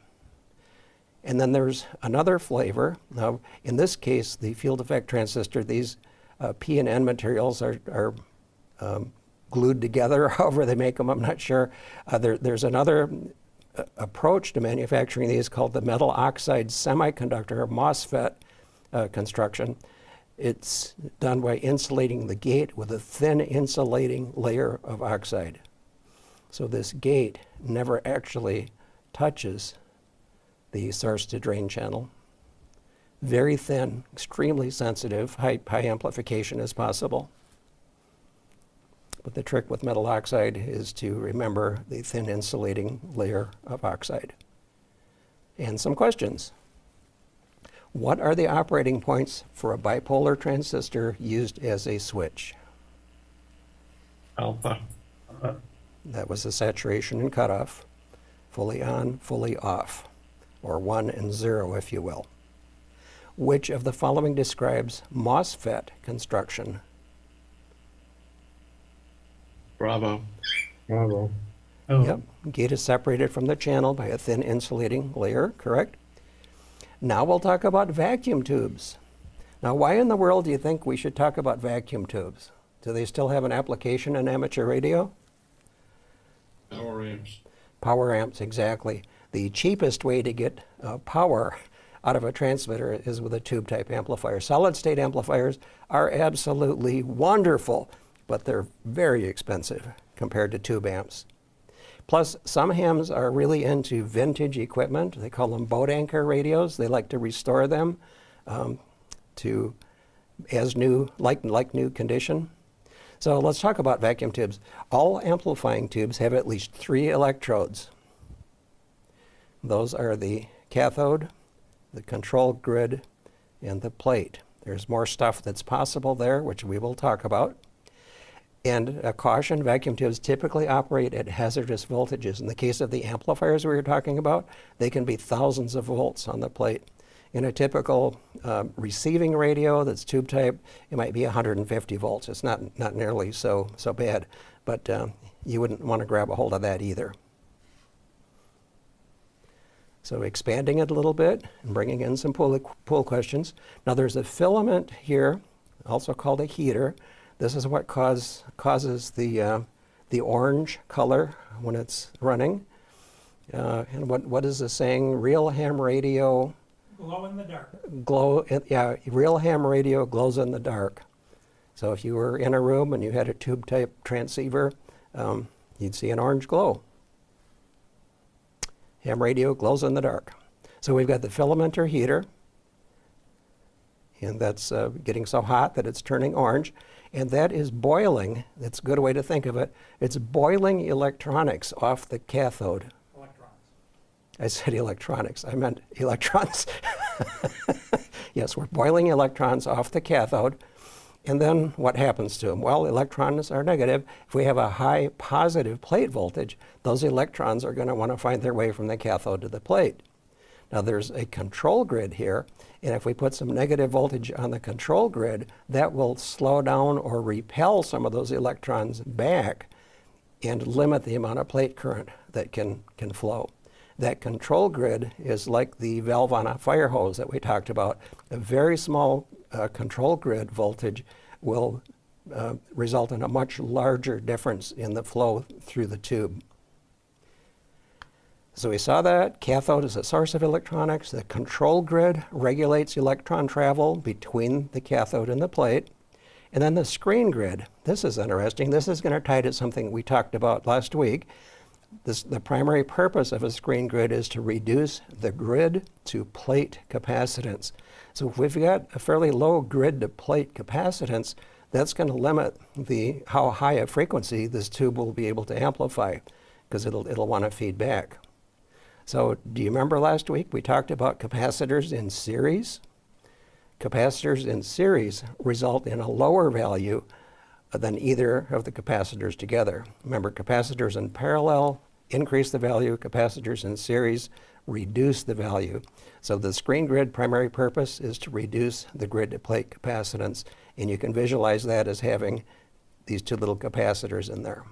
And then there's another flavor. Now, in this case, the field effect transistor, these P and N materials are glued together, however they make them, I'm not sure. There's another approach to manufacturing these called the metal oxide semiconductor, or MOSFET construction. It's done by insulating the gate with a thin insulating layer of oxide. So this gate never actually touches the source to drain channel. Very thin, extremely sensitive, high amplification as possible. But the trick with metal oxide is to remember the thin insulating layer of oxide. And some questions. What are the operating points for a bipolar transistor used as a switch? Alpha. That was the saturation and cutoff. Fully on, fully off, or 1 and 0, if you will. Which of the following describes MOSFET construction? Bravo. Bravo. Yep. Gate is separated from the channel by a thin insulating layer, correct? Now we'll talk about vacuum tubes. Now, why in the world do you think we should talk about vacuum tubes? Do they still have an application in amateur radio? Power amps. Power amps, exactly. The cheapest way to get power out of a transmitter is with a tube-type amplifier. Solid-state amplifiers are absolutely wonderful, but they're very expensive compared to tube amps. Plus, some hams are really into vintage equipment. They call them boat anchor radios. They like to restore them to as new, like new condition. So let's talk about vacuum tubes. All amplifying tubes have at least 3 electrodes. Those are the cathode, the control grid, and the plate. There's more stuff that's possible there, which we will talk about. And a caution, vacuum tubes typically operate at hazardous voltages. In the case of the amplifiers we were talking about, they can be thousands of volts on the plate. In a typical receiving radio that's tube type, it might be 150 volts. It's not nearly so bad, but you wouldn't want to grab a hold of that either. So expanding it a little bit and bringing in some pool questions. Now there's a filament here, also called a heater. This is what causes the orange color when it's running. And what is the saying? Real ham radio. Glow in the dark. Real ham radio glows in the dark. So if you were in a room and you had a tube-type transceiver, you'd see an orange glow. Ham radio glows in the dark. So we've got the filament or heater. and that's getting so hot that it's turning orange. And that is boiling. That's a good way to think of it. It's boiling electronics off the cathode. Electrons. I said electronics. I meant electrons. Yes, we're boiling electrons off the cathode. And then what happens to them? Well, electrons are negative. If we have a high positive plate voltage, those electrons are going to want to find their way from the cathode to the plate. Now there's a control grid here, and if we put some negative voltage on the control grid, that will slow down or repel some of those electrons back and limit the amount of plate current that can flow. That control grid is like the valve on a fire hose that we talked about. A very small control grid voltage will result in a much larger difference in the flow through the tube. So we saw that cathode is a source of electronics. The control grid regulates electron travel between the cathode and the plate. And then the screen grid, this is interesting. This is going to tie to something we talked about last week. The primary purpose of a screen grid is to reduce the grid to plate capacitance. So if we've got a fairly low grid to plate capacitance, that's going to limit how high a frequency this tube will be able to amplify, because it'll want to feed back. So do you remember last week we talked about capacitors in series? Capacitors in series result in a lower value than either of the capacitors together. Remember, capacitors in parallel increase the value, capacitors in series reduce the value. So the screen grid primary purpose is to reduce the grid to plate capacitance, and you can visualize that as having these two little capacitors in there.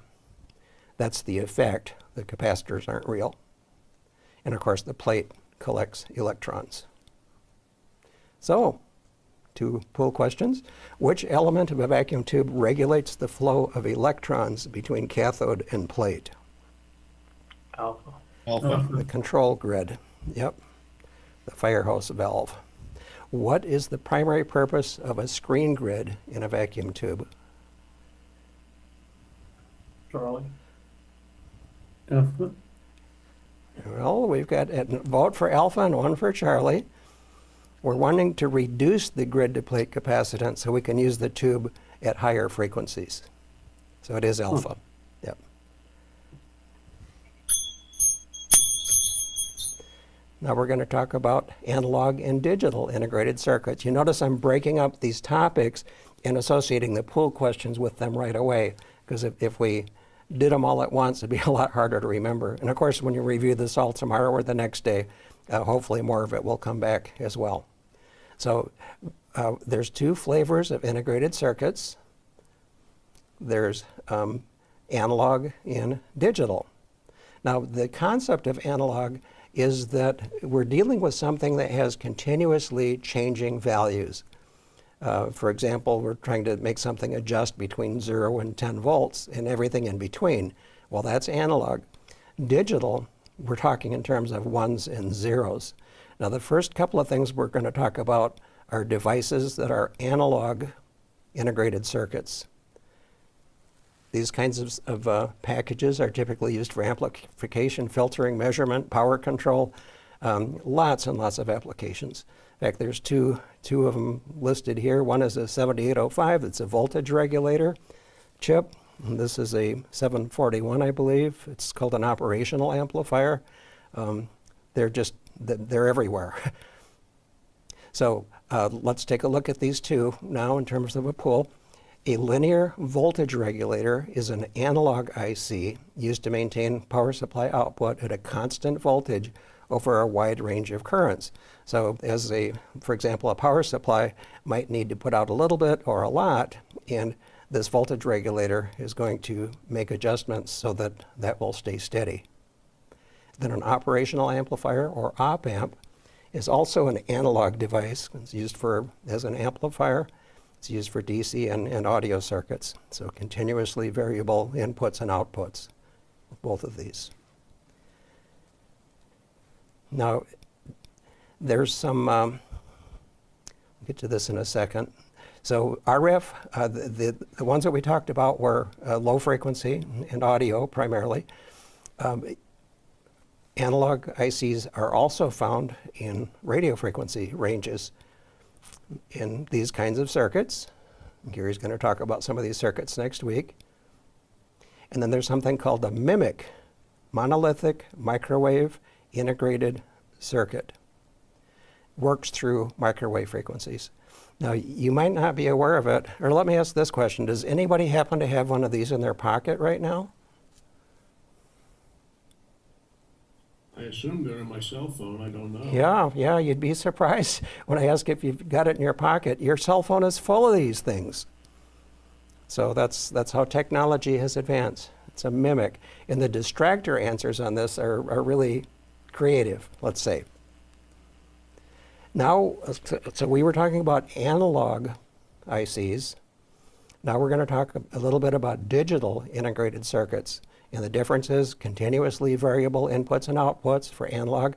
That's the effect. The capacitors aren't real. And of course the plate collects electrons. So, 2 pool questions. Which element of a vacuum tube regulates the flow of electrons between cathode and plate? Alpha. Alpha. The control grid. Yep. The fire hose valve. What is the primary purpose of a screen grid in a vacuum tube? Charlie. Alpha. Well, we've got a vote for Alpha and 1 for Charlie. We're wanting to reduce the grid to plate capacitance so we can use the tube at higher frequencies. So it is Alpha. Yep. Now we're going to talk about analog and digital integrated circuits. You notice I'm breaking up these topics and associating the pool questions with them right away, because if we did them all at once, it'd be a lot harder to remember. And of course, when you review this all tomorrow or the next day, hopefully more of it will come back as well. So there's 2 flavors of integrated circuits. There's analog and digital. Now, the concept of analog is that we're dealing with something that has continuously changing values. For example, we're trying to make something adjust between 0 and 10 volts and everything in between. Well, that's analog. Digital, we're talking in terms of ones and zeros. Now, the first couple of things we're going to talk about are devices that are analog integrated circuits. These kinds of packages are typically used for amplification, filtering, measurement, power control, lots and lots of applications. In fact, there's two of them listed here. One is a 7805. It's a voltage regulator chip. And this is a 741, I believe. It's called an operational amplifier. They're everywhere. So let's take a look at these two now in terms of a pool. A linear voltage regulator is an analog IC used to maintain power supply output at a constant voltage over a wide range of currents. So for example, a power supply might need to put out a little bit or a lot, and this voltage regulator is going to make adjustments so that that will stay steady. Then an operational amplifier, or op-amp, is also an analog device. It's used as an amplifier. It's used for DC and audio circuits, so continuously variable inputs and outputs, both of these. Now, there's some, I'll get to this in a second. So RF, the ones that we talked about were low frequency and audio primarily. Analog ICs are also found in radio frequency ranges. in these kinds of circuits. Gary's going to talk about some of these circuits next week. And then there's something called a MMIC, monolithic microwave integrated circuit. Works through microwave frequencies. Now, you might not be aware of it, or let me ask this question. Does anybody happen to have one of these in their pocket right now? I assume they're on my cell phone. I don't know. Yeah, you'd be surprised when I ask if you've got it in your pocket. Your cell phone is full of these things. So that's how technology has advanced. It's a MMIC. And the distractor answers on this are really creative, let's say. Now, so we were talking about analog ICs. Now we're going to talk a little bit about digital integrated circuits. And the difference is continuously variable inputs and outputs for analog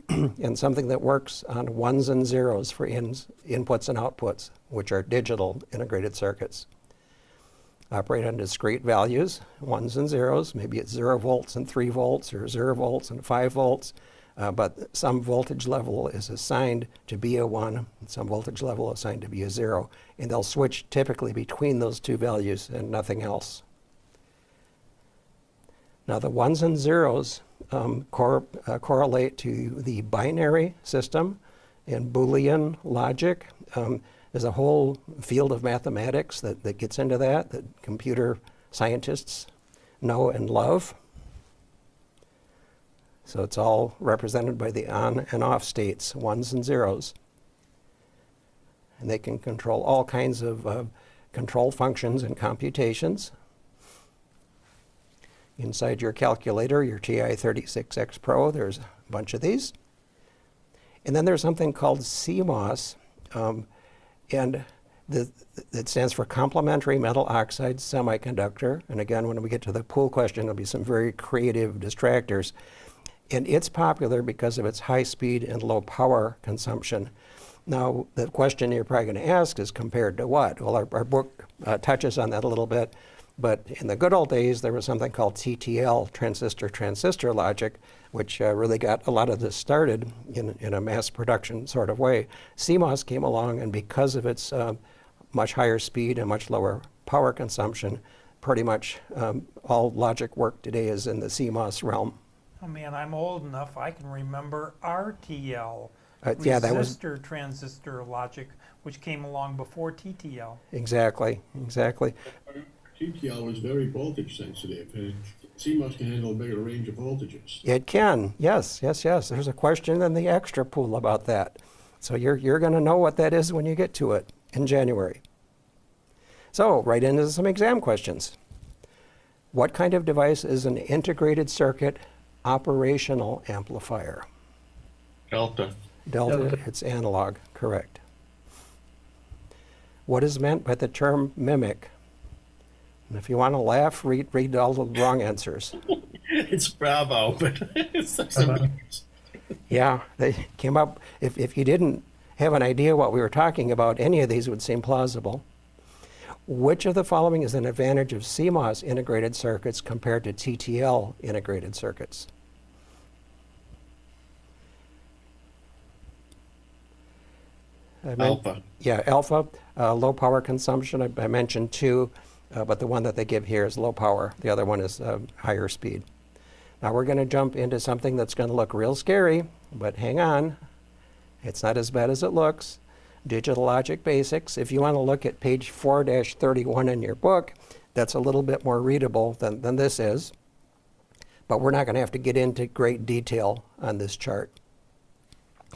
and something that works on ones and zeros for inputs and outputs, which are digital integrated circuits. Operate on discrete values, ones and zeros. Maybe it's 0 volts and 3 volts or 0 volts and 5 volts. But some voltage level is assigned to be a 1, and some voltage level assigned to be a 0. And they'll switch typically between those two values and nothing else. Now the ones and zeros correlate to the binary system and Boolean logic. There's a whole field of mathematics that gets into that computer scientists know and love. So it's all represented by the on and off states, ones and zeros. And they can control all kinds of control functions and computations. Inside your calculator, your TI-36X Pro, there's a bunch of these. And then there's something called CMOS, and that stands for complementary metal oxide semiconductor. And again, when we get to the pool question, there'll be some very creative distractors. And it's popular because of its high speed and low power consumption. Now, the question you're probably going to ask is compared to what? Well, our book touches on that a little bit. But in the good old days, there was something called TTL, transistor logic, which really got a lot of this started in a mass production sort of way. CMOS came along, and because of its much higher speed and much lower power consumption, pretty much all logic work today is in the CMOS realm. Oh man, I'm old enough, I can remember RTL, Yeah, that was resistor transistor logic, which came along before TTL. exactly. TTL was very voltage sensitive, and CMOS can handle a bigger range of voltages. It can, yes. There's a question in the extra pool about that. So you're going to know what that is when you get to it in January. So right into some exam questions. What kind of device is an integrated circuit operational amplifier? Delta. Delta, it's analog, correct. What is meant by the term MMIC? And if you want to laugh, read all the wrong answers. It's Bravo, but it's Yeah, they came up, if you didn't have an idea what we were talking about, any of these would seem plausible. Which of the following is an advantage of CMOS integrated circuits compared to TTL integrated circuits? Alpha. Yeah, alpha, low power consumption. I mentioned 2, but the one that they give here is low power. The other one is higher speed. Now we're going to jump into something that's going to look real scary, but hang on. It's not as bad as it looks. Digital logic basics. If you want to look at page 4-31 in your book, that's a little bit more readable than this is. But we're not going to have to get into great detail on this chart.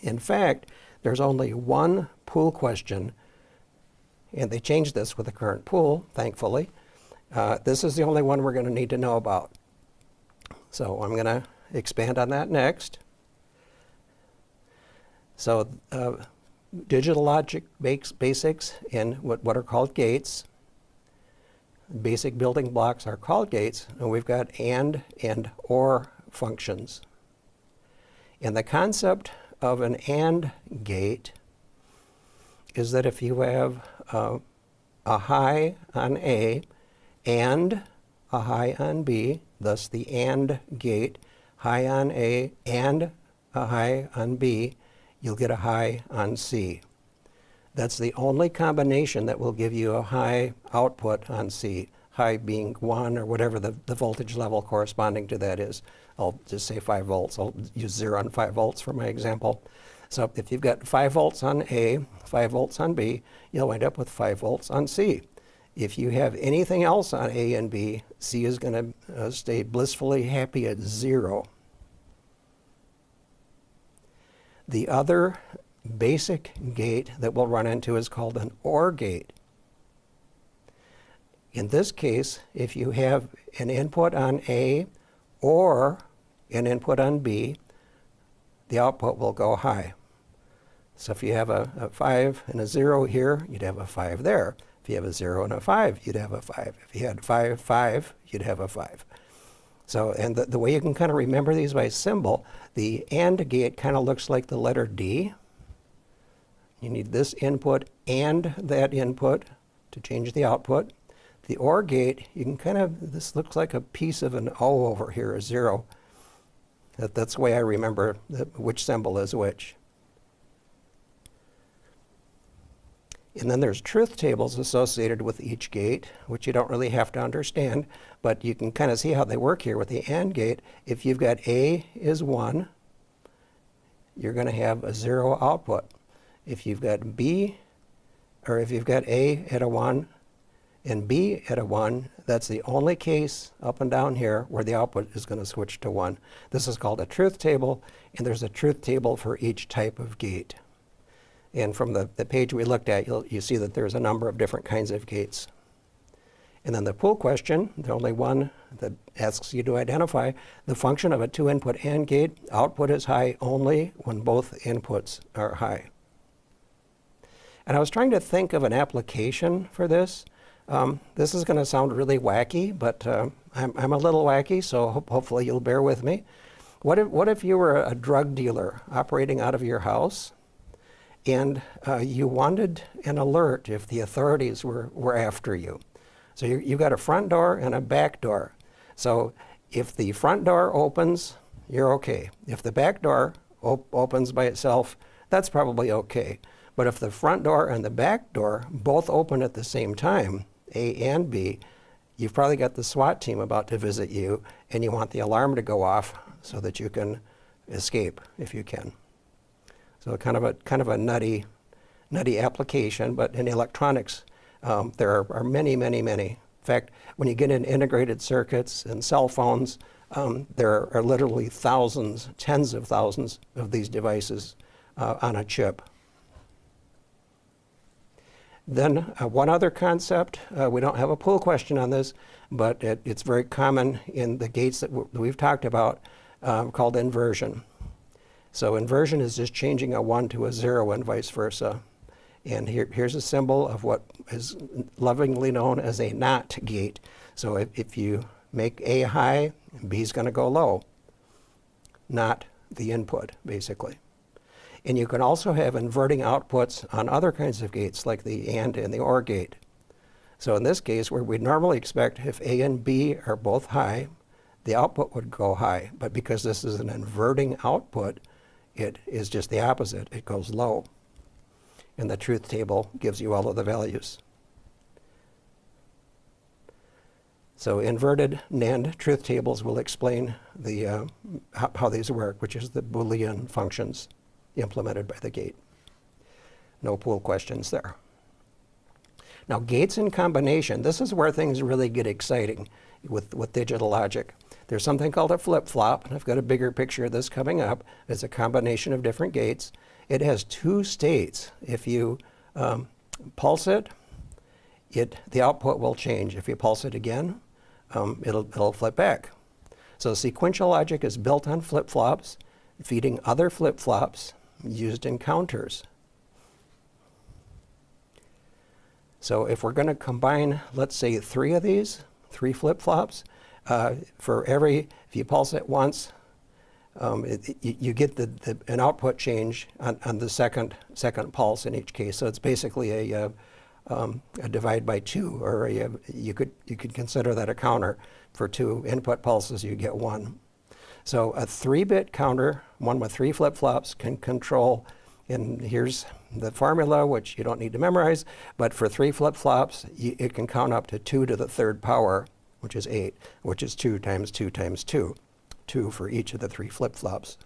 In fact, there's only one pool question, and they changed this with the current pool, thankfully. This is the only one we're going to need to know about. So I'm going to expand on that next. So digital logic basics in what are called gates. Basic building blocks are called gates, and we've got and or functions. And the concept of an AND gate is that if you have a high on A and a high on B, thus the AND gate, high on A and a high on B, you'll get a high on C. That's the only combination that will give you a high output on C, high being 1 or whatever the voltage level corresponding to that is. I'll just say 5 volts. I'll use 0 and 5 volts for my example. So if you've got 5 volts on A, 5 volts on B, you'll wind up with 5 volts on C. If you have anything else on A and B, C is going to stay blissfully happy at 0. The other basic gate that we'll run into is called an OR gate. In this case, if you have an input on A or an input on B, the output will go high. So if you have a 5 and a 0 here, you'd have a 5 there. If you have a 0 and a 5, you'd have a 5. If you had 5, 5, you'd have a 5. So, and the way you can kind of remember these by symbol, the AND gate kind of looks like the letter D. You need this input and that input to change the output. The OR gate, you can kind of, this looks like a piece of an O over here, a 0. That's the way I remember which symbol is which. And then there's truth tables associated with each gate, which you don't really have to understand, but you can kind of see how they work here with the AND gate. If you've got A is 1, you're going to have a 0 output. If you've got B, or if you've got A at a 1 and B at a 1, that's the only case up and down here where the output is going to switch to 1. This is called a truth table, and there's a truth table for each type of gate. And from the page we looked at, you see that there's a number of different kinds of gates. And then the pool question, the only one that asks you to identify the function of a 2-input AND gate. Output is high only when both inputs are high. And I was trying to think of an application for this. This is going to sound really wacky, but I'm a little wacky, so hopefully you'll bear with me. What if you were a drug dealer operating out of your house, and you wanted an alert if the authorities were after you? So you've got a front door and a back door. So if the front door opens, you're okay. If the back door opens by itself, that's probably okay. But if the front door and the back door both open at the same time, A and B, you've probably got the SWAT team about to visit you, and you want the alarm to go off so that you can escape if you can. So kind of a nutty application, but in electronics, there are many, many, many. In fact, when you get in integrated circuits and cell phones, there are literally thousands, tens of thousands of these devices on a chip. Then one other concept, we don't have a pool question on this, but it's very common in the gates that we've talked about, called inversion. So inversion is just changing a 1 to a 0 and vice versa. And here's a symbol of what is lovingly known as a NOT gate. So if you make A high, B is going to go low, not the input, basically. And you can also have inverting outputs on other kinds of gates, like the AND and the OR gate. So in this case, where we'd normally expect if A and B are both high, the output would go high. But because this is an inverting output, it is just the opposite. It goes low. And the truth table gives you all of the values. So inverted NAND truth tables will explain the how these work, which is the Boolean functions implemented by the gate. No pool questions there. Now, gates in combination, this is where things really get exciting with digital logic. There's something called a flip-flop, and I've got a bigger picture of this coming up. It's a combination of different gates. It has 2 states. If you pulse it, the output will change. If you pulse it again, it'll flip back. So sequential logic is built on flip-flops, feeding other flip-flops used in counters. So if we're going to combine, let's say, 3 of these, 3 flip-flops, if you pulse it once, you get an output change on the second pulse in each case. So it's basically a divide by 2, or you could consider that a counter. For 2 input pulses, you get 1. So a 3-bit counter, one with 3 flip-flops, can control And here's the formula, which you don't need to memorize, but for 3 flip-flops, it can count up to 2 to the 3rd power, which is 8, which is 2 times 2 times 2, 2 for each of the 3 flip-flops.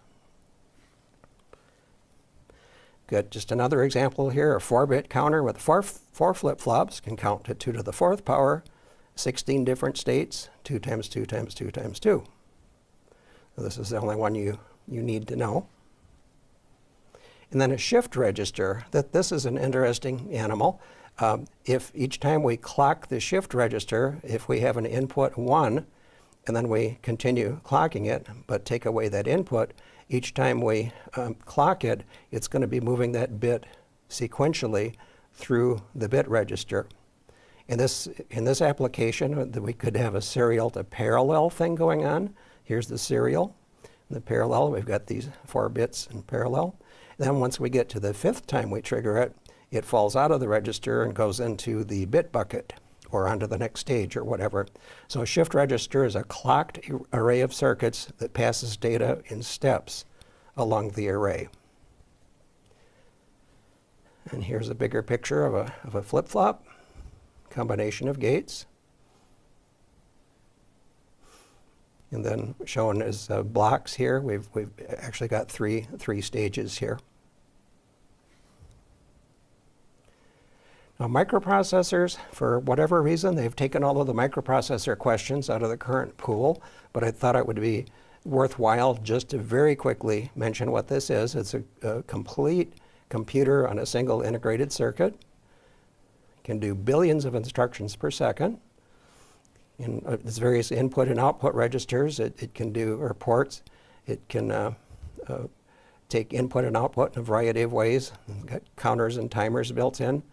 Good, just another example here, a 4-bit counter with 4 flip-flops can count to 2 to the 4th power, 16 different states, 2 times 2 times 2 times 2. So this is the only one you need to know. And then a shift register, this is an interesting animal. If each time we clock the shift register, if we have an input 1, and then we continue clocking it, but take away that input, each time we clock it, it's going to be moving that bit sequentially through the bit register. In this application, we could have a serial to parallel thing going on. Here's the serial. In the parallel, we've got these 4 bits in parallel. Then once we get to the 5th time we trigger it, it falls out of the register and goes into the bit bucket or onto the next stage or whatever. So a shift register is a clocked array of circuits that passes data in steps along the array. And here's a bigger picture of a flip-flop, combination of gates. And then shown as blocks here, we've actually got three stages here. Now microprocessors, for whatever reason, they've taken all of the microprocessor questions out of the current pool, but I thought it would be worthwhile just to very quickly mention what this is. It's a complete computer on a single integrated circuit. It can do billions of instructions per second. In its various input and output registers, it can do, or ports, it can take input and output in a variety of ways. It's got counters and timers built in.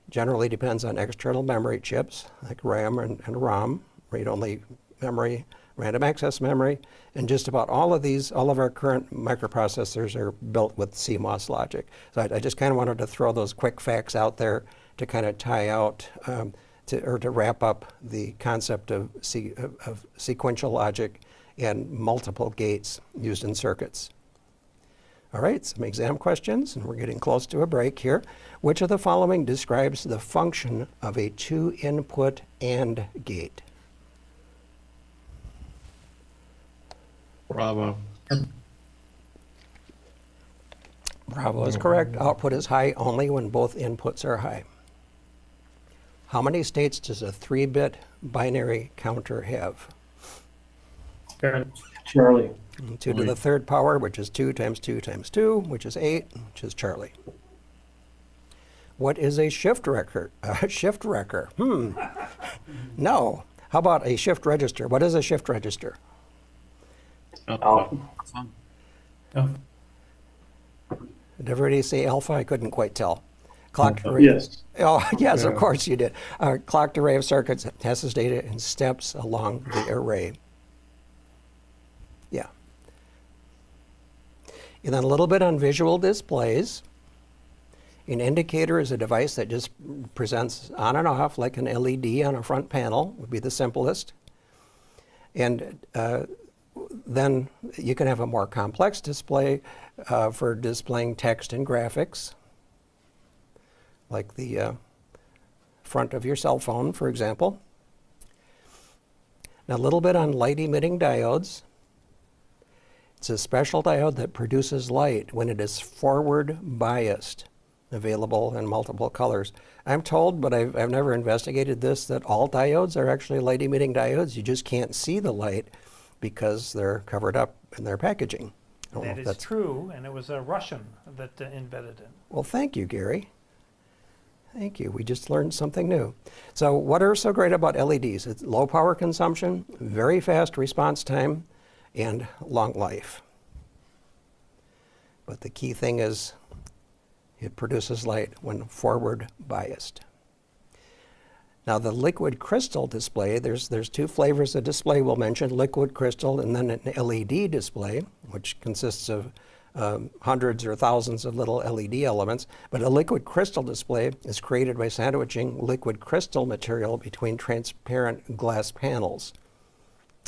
Generally depends on external memory chips like RAM and ROM, read-only memory, random access memory, and just about all of our current microprocessors are built with CMOS logic. So I just kind of wanted to throw those quick facts out there to kind of tie out to wrap up the concept of sequential logic and multiple gates used in circuits. All right, some exam questions, and we're getting close to a break here. Which of the following describes the function of a 2-input AND gate? Bravo. Bravo is correct. Output is high only when both inputs are high. How many states does a 3-bit binary counter have? Charlie. 2 to the 3rd power, which is 2 times 2 times 2, which is 8, which is Charlie. What is a shift wrecker? Shift wrecker. No. How about a shift register? What is a shift register? Alpha. Alpha. Did everybody say alpha? I couldn't quite tell. Clocked array. Yes. Oh, yes, of course you did. Clocked array of circuits that passes data in steps along the array. Yeah. And then a little bit on visual displays. An indicator is a device that just presents on and off like an LED on a front panel, would be the simplest. And then you can have a more complex display for displaying text and graphics, like the front of your cell phone, for example. Now a little bit on light-emitting diodes. It's a special diode that produces light when it is forward biased, available in multiple colors. I'm told, but I've never investigated this, that all diodes are actually light-emitting diodes. You just can't see the light because they're covered up in their packaging. I don't know That if is that's true, and it was a Russian that invented it. Well, thank you, Gary. Thank you. We just learned something new. So what are so great about LEDs? It's low power consumption, very fast response time, and long life. But the key thing is it produces light when forward biased. Now the liquid crystal display, there's 2 flavors of display we'll mention, liquid crystal and then an LED display, which consists of hundreds or thousands of little LED elements. But a liquid crystal display is created by sandwiching liquid crystal material between transparent glass panels.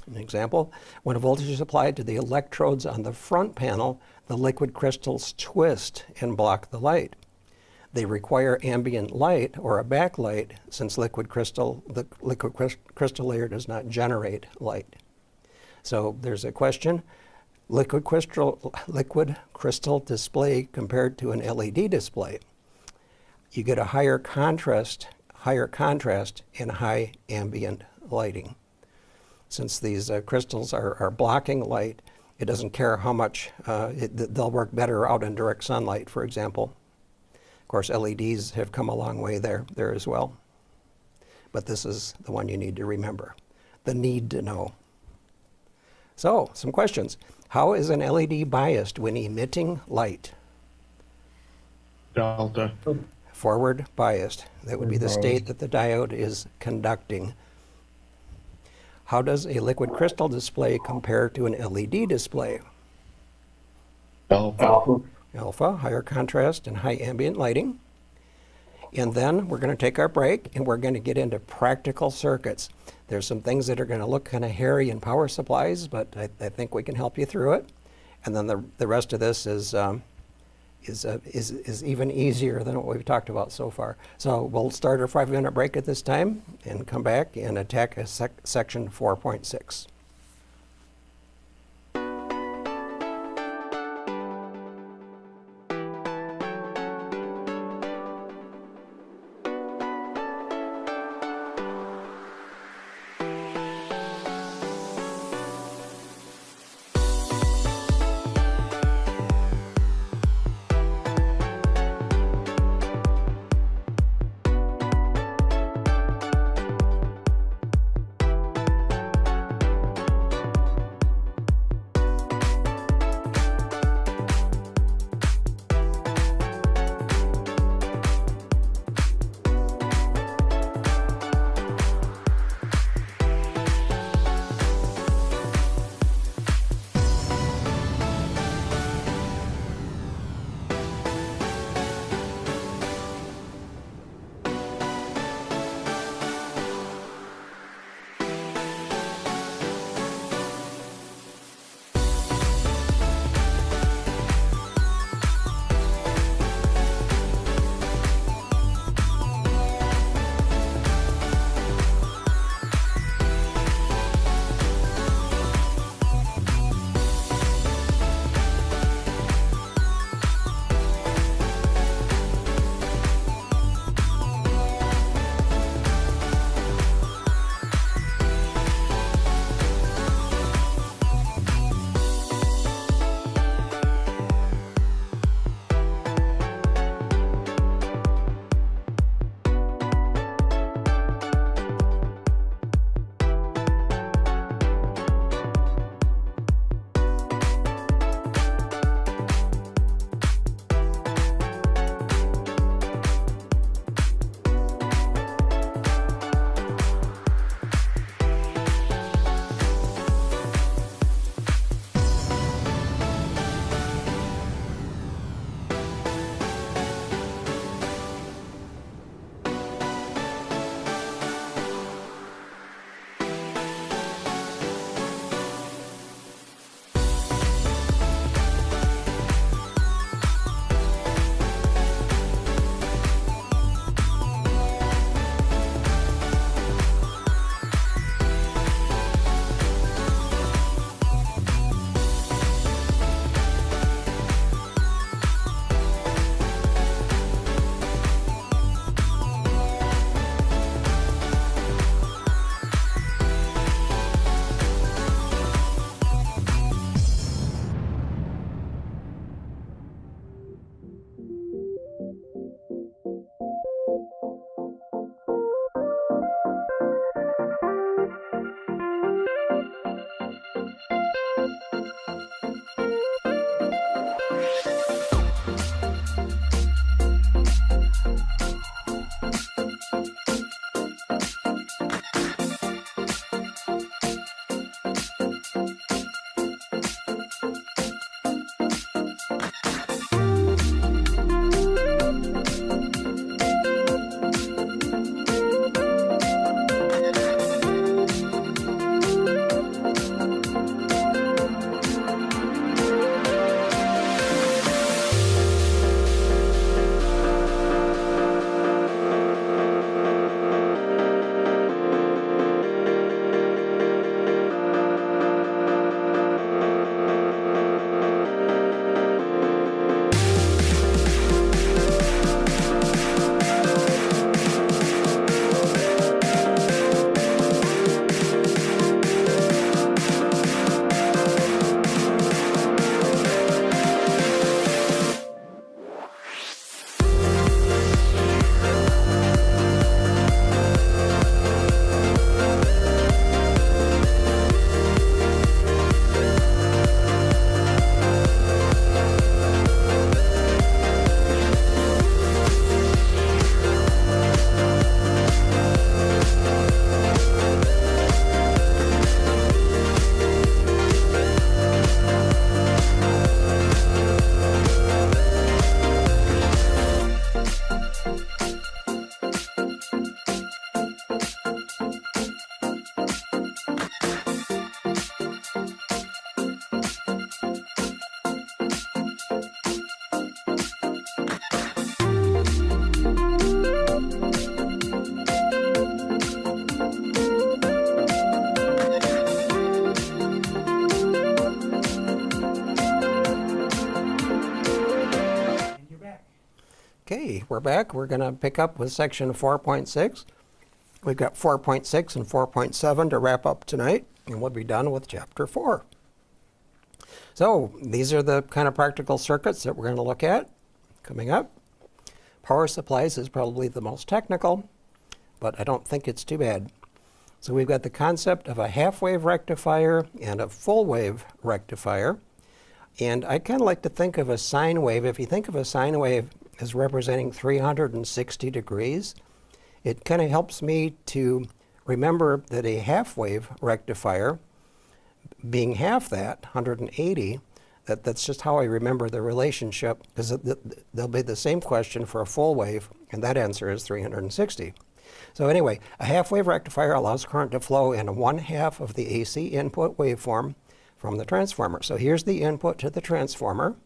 An example, when a voltage is applied to the electrodes on the front panel, the liquid crystals twist and block the light. They require ambient light or a backlight since the liquid crystal layer does not generate light. So there's a question. Liquid crystal display compared to an LED display. You get a higher contrast and high ambient lighting. Since these crystals are blocking light, it doesn't care how much, they'll work better out in direct sunlight, for example. Of course, LEDs have come a long way there as well. But this is the one you need to remember, the need to know. So, some questions. How is an LED biased when emitting light? Delta. Forward biased. That would be the state that the diode is conducting. How does a liquid crystal display compare to an LED display? Alpha. Alpha. Alpha, higher contrast and high ambient lighting. And then we're going to take our break and we're going to get into practical circuits. There's some things that are going to look kind of hairy in power supplies, but I think we can help you through it. And then the rest of this is even easier than what we've talked about so far. So we'll start our 5-minute break at this time and come back and attack section 4.6. Okay, we're back. We're going to pick up with section 4.6. We've got 4.6 and 4.7 to wrap up tonight, and we'll be done with chapter 4. So these are the kind of practical circuits that we're going to look at coming up. Power supplies is probably the most technical, but I don't think it's too bad. So we've got the concept of a half-wave rectifier and a full-wave rectifier. And I kind of like to think of a sine wave. If you think of a sine wave as representing 360 degrees, it kind of helps me to remember that a half-wave rectifier, being half that, 180, that's just how I remember the relationship, because there'll be the same question for a full wave, and that answer is 360. So anyway, a half-wave rectifier allows current to flow in 1/2 of the AC input waveform from the transformer. So here's the input to the transformer,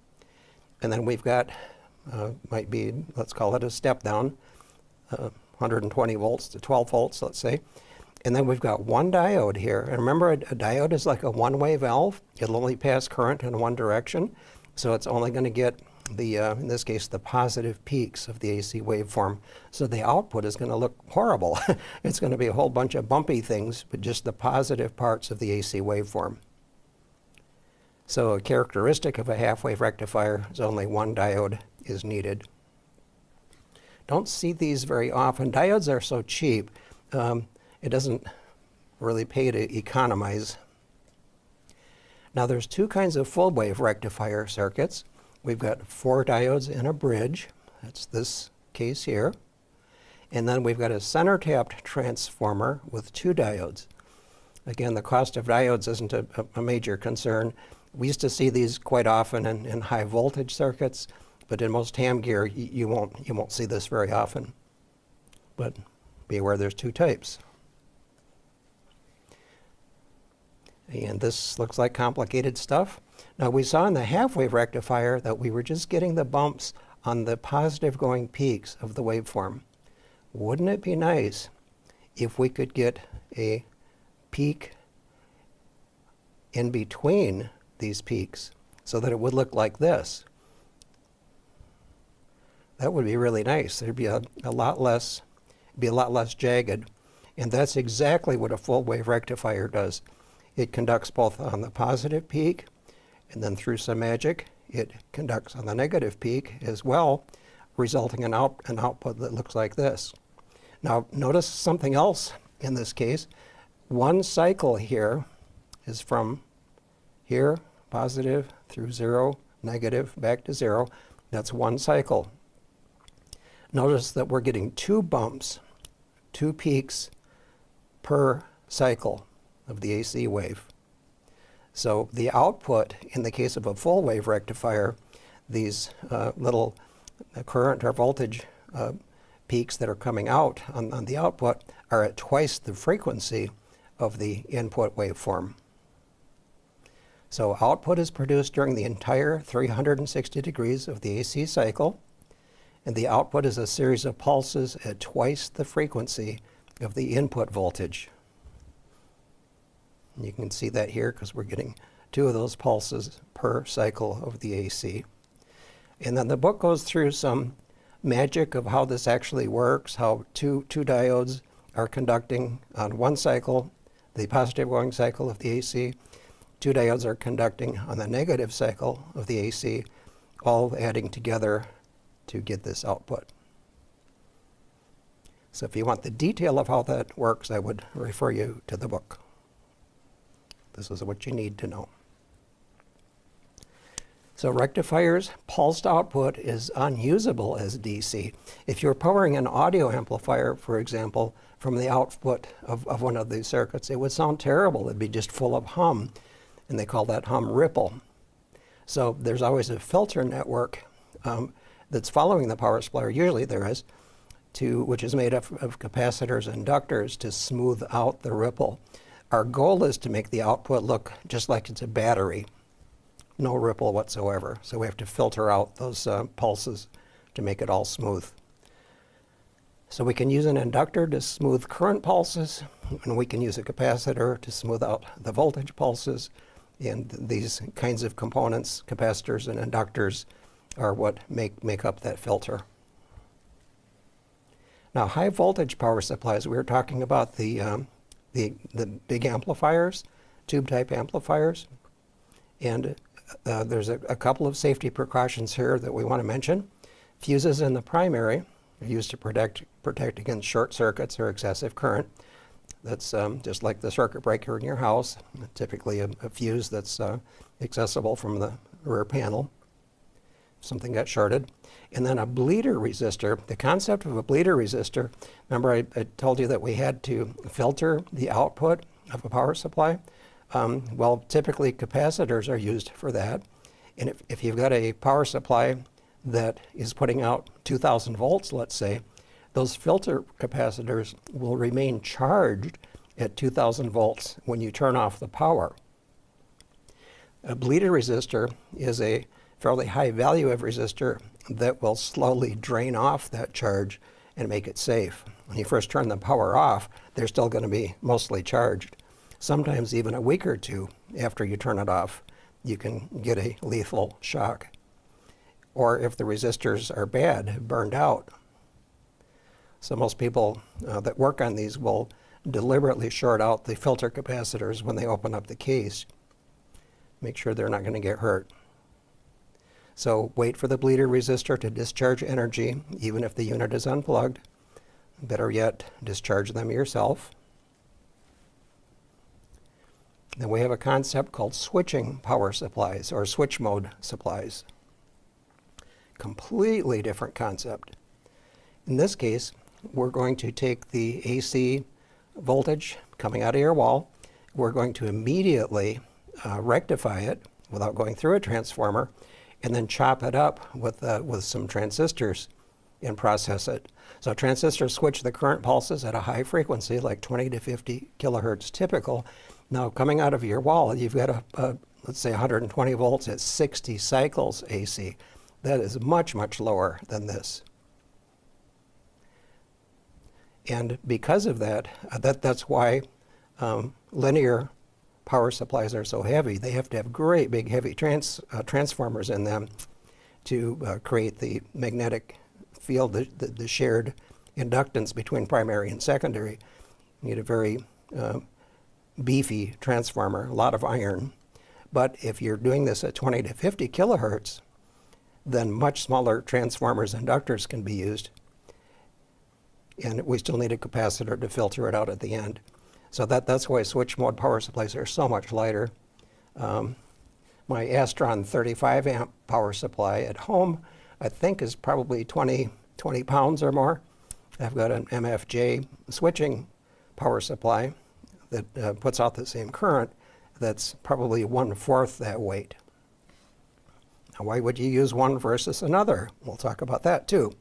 and then we've got, might be, let's call it a step down, 120 volts to 12 volts, let's say. And then we've got one diode here. And remember, a diode is like a one-way valve. It'll only pass current in one direction. So it's only going to get the, in this case, the positive peaks of the AC waveform. So the output is going to look horrible. It's going to be a whole bunch of bumpy things, but just the positive parts of the AC waveform. So a characteristic of a half-wave rectifier is only one diode is needed. Don't see these very often. Diodes are so cheap, it doesn't really pay to economize. Now there's two kinds of full-wave rectifier circuits. We've got 4 diodes in a bridge. That's this case here. And then we've got a center-tapped transformer with 2 diodes. Again, the cost of diodes isn't a major concern. We used to see these quite often in high voltage circuits, but in most ham gear, you won't see this very often. But be aware there's 2 types. And this looks like complicated stuff. Now we saw in the half-wave rectifier that we were just getting the bumps on the positive going peaks of the waveform. Wouldn't it be nice if we could get a peak in between these peaks so that it would look like this? That would be really nice. There'd be a lot less jagged. And that's exactly what a full wave rectifier does. It conducts both on the positive peak, and then through some magic, it conducts on the negative peak as well, resulting in an output that looks like this. Now, notice something else in this case. One cycle here is from here, positive, through 0, negative, back to 0. That's one cycle. Notice that we're getting 2 bumps, 2 peaks per cycle of the AC wave. So the output, in the case of a full wave rectifier, these little current or voltage peaks that are coming out on the output are at twice the frequency of the input waveform. So output is produced during the entire 360 degrees of the AC cycle, and the output is a series of pulses at twice the frequency of the input voltage. And you can see that here because we're getting 2 of those pulses per cycle of the AC. And then the book goes through some magic of how this actually works, how two diodes are conducting on one cycle, the positive going cycle of the AC. 2 diodes are conducting on the negative cycle of the AC, all adding together to get this output. So if you want the detail of how that works, I would refer you to the book. This is what you need to know. So rectifiers, pulsed output is unusable as DC. If you're powering an audio amplifier, for example, from the output of one of these circuits, it would sound terrible. It'd be just full of hum, and they call that hum ripple. So there's always a filter network that's following the power supply, or usually there is, which is made up of capacitors and inductors to smooth out the ripple. Our goal is to make the output look just like it's a battery, no ripple whatsoever. So we have to filter out those pulses to make it all smooth. So we can use an inductor to smooth current pulses, and we can use a capacitor to smooth out the voltage pulses. And these kinds of components, capacitors and inductors, are what make up that filter. Now, high voltage power supplies, we were talking about the big amplifiers, tube type amplifiers. And there's a couple of safety precautions here that we want to mention. Fuses in the primary are used to protect against short circuits or excessive current. That's just like the circuit breaker in your house, typically a fuse that's accessible from the rear panel. If something got shorted. And then a bleeder resistor. The concept of a bleeder resistor, remember I told you that we had to filter the output of a power supply? Well, typically capacitors are used for that. And if you've got a power supply that is putting out 2,000 volts, let's say, those filter capacitors will remain charged at 2,000 volts when you turn off the power. A bleeder resistor is a fairly high value of resistor that will slowly drain off that charge and make it safe. When you first turn the power off, they're still going to be mostly charged. Sometimes even a week or two after you turn it off, you can get a lethal shock. Or if the resistors are bad, burned out. So most people that work on these will deliberately short out the filter capacitors when they open up the case. Make sure they're not going to get hurt. So wait for the bleeder resistor to discharge energy, even if the unit is unplugged. Better yet, discharge them yourself. Then we have a concept called switching power supplies or switch mode supplies. Completely different concept. In this case, we're going to take the AC voltage coming out of your wall. We're going to immediately rectify it without going through a transformer, and then chop it up with some transistors and process it. So transistors switch the current pulses at a high frequency, like 20 to 50 kilohertz typical. Now coming out of your wall, you've got let's say 120 volts at 60 cycles AC. That is much, much lower than this. And because of that, that's why linear power supplies are so heavy. They have to have great big heavy transformers in them to create the magnetic field, the shared inductance between primary and secondary. You need a very beefy transformer, a lot of iron. But if you're doing this at 20 to 50 kilohertz, then much smaller transformers and inductors can be used. And we still need a capacitor to filter it out at the end. So that's why switch mode power supplies are so much lighter. My Astron 35 amp power supply at home, I think is probably 20 pounds or more. I've got an MFJ switching power supply that puts out the same current that's probably 1/4 that weight. Now, why would you use one versus another? We'll talk about that too.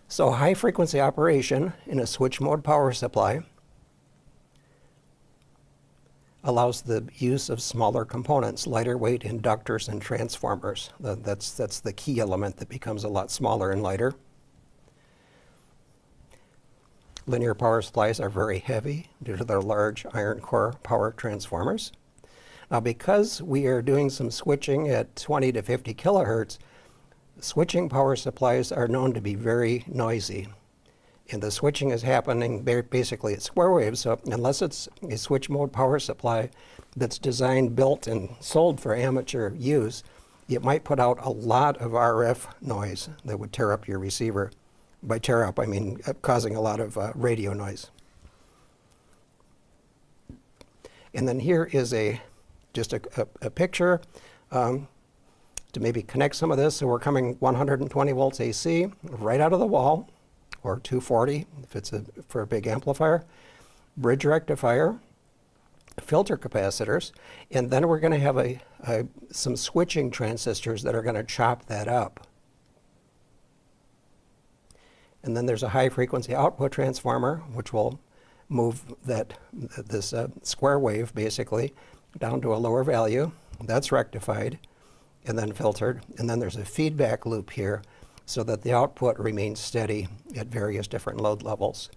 So high frequency operation in a switch mode power supply allows the use of smaller components, lighter weight inductors and transformers. That's the key element that becomes a lot smaller and lighter. Linear power supplies are very heavy due to their large iron core power transformers. Now, because we are doing some switching at 20 to 50 kilohertz, switching power supplies are known to be very noisy. And the switching is happening basically at square waves, so unless it's a switch mode power supply that's designed, built, and sold for amateur use, it might put out a lot of RF noise that would tear up your receiver. By tear up, I mean causing a lot of radio noise. And then here is just a picture to maybe connect some of this. So we're coming 120 volts AC right out of the wall, or 240 if it's for a big amplifier, bridge rectifier, filter capacitors, and then we're going to have some switching transistors that are going to chop that up. And then there's a high frequency output transformer, which will move this square wave basically down to a lower value. That's rectified and then filtered. And then there's a feedback loop here so that the output remains steady at various different load levels.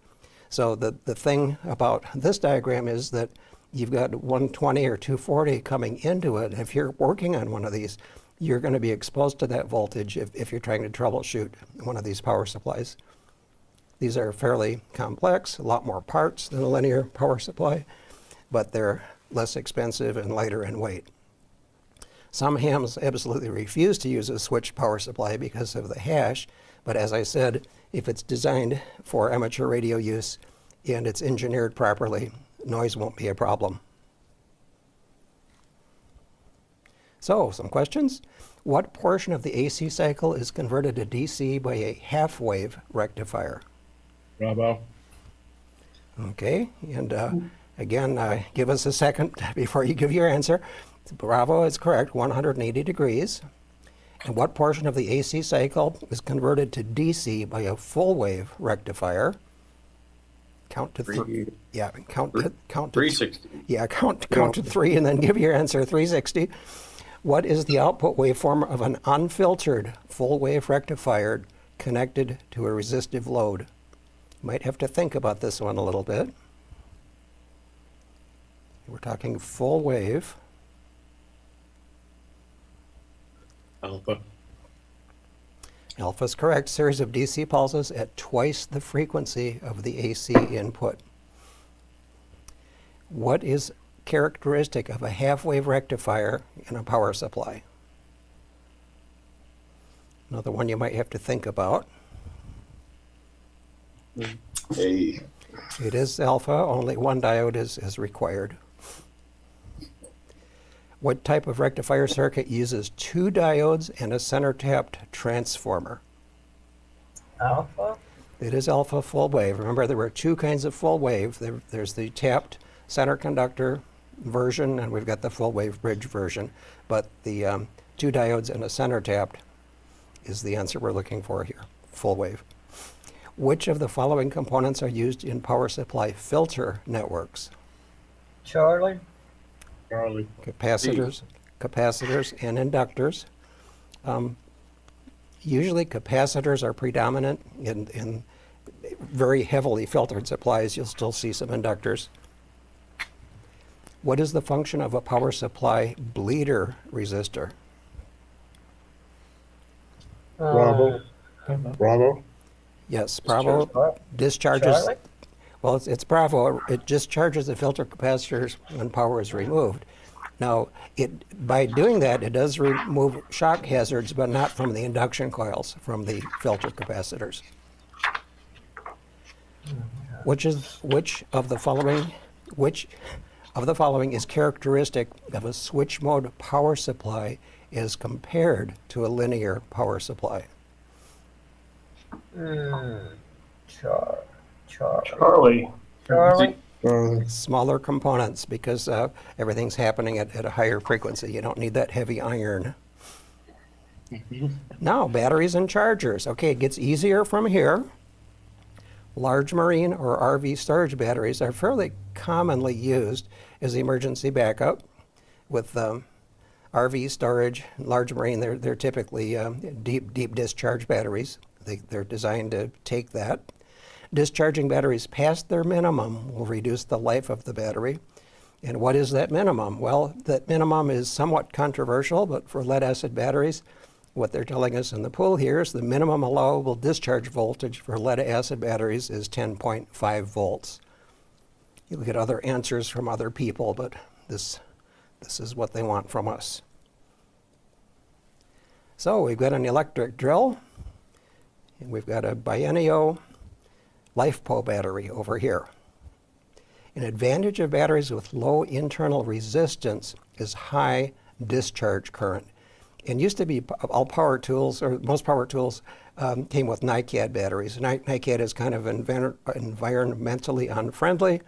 So the thing about this diagram is that you've got 120 or 240 coming into it. If you're working on one of these, you're going to be exposed to that voltage if you're trying to troubleshoot one of these power supplies. These are fairly complex, a lot more parts than a linear power supply, but they're less expensive and lighter in weight. Some hams absolutely refuse to use a switched power supply because of the hash, but as I said, if it's designed for amateur radio use and it's engineered properly, noise won't be a problem. So, some questions? What portion of the AC cycle is converted to DC by a half-wave rectifier? Bravo. Okay, and again, give us a second before you give your answer. Bravo is correct, 180 degrees. And what portion of the AC cycle is converted to DC by a full-wave rectifier? Count to three. Yeah, count to 360. Yeah, count to three and then give your answer. 360. What is the output waveform of an unfiltered full-wave rectifier connected to a resistive load? You might have to think about this one a little bit. We're talking full wave. Alpha. Alpha is correct. Series of DC pulses at twice the frequency of the AC input. What is characteristic of a half-wave rectifier in a power supply? Another one you might have to think about. Hey. It is alpha, only one diode is required. What type of rectifier circuit uses two diodes and a center tapped transformer? Alpha? It is alpha full wave. Remember, there were two kinds of full wave. There's the tapped center conductor version, and we've got the full wave bridge version. But the two diodes and a center tapped is the answer we're looking for here, full wave. Which of the following components are used in power supply filter networks? Charlie? Charlie. Capacitors and inductors. Usually capacitors are predominant in very heavily filtered supplies. You'll still see some inductors. What is the function of a power supply bleeder resistor? Bravo. Bravo. Yes, Bravo What? discharges. Charlie? Well, it's Bravo. It discharges the filter capacitors when power is removed. Now, by doing that, it does remove shock hazards, but not from the induction coils, from the filter capacitors. Which of the following is characteristic of a switch mode power supply as compared to a linear power supply? Charlie. Charlie? Smaller components, because everything's happening at a higher frequency. You don't need that heavy iron. Now, batteries and chargers. Okay, it gets easier from here. Large marine or RV storage batteries are fairly commonly used as emergency backup. With RV storage, large marine, they're typically deep discharge batteries. They're designed to take that. Discharging batteries past their minimum will reduce the life of the battery. And what is that minimum? Well, that minimum is somewhat controversial, but for lead-acid batteries, what they're telling us in the pool here is the minimum allowable discharge voltage for lead-acid batteries is 10.5 volts. You'll get other answers from other people, but this is what they want from us. So we've got an electric drill, and we've got a Biennial LifePo battery over here. An advantage of batteries with low internal resistance is high discharge current. And used to be all power tools, or most power tools, came with NiCad batteries. NiCad is kind of environmentally unfriendly,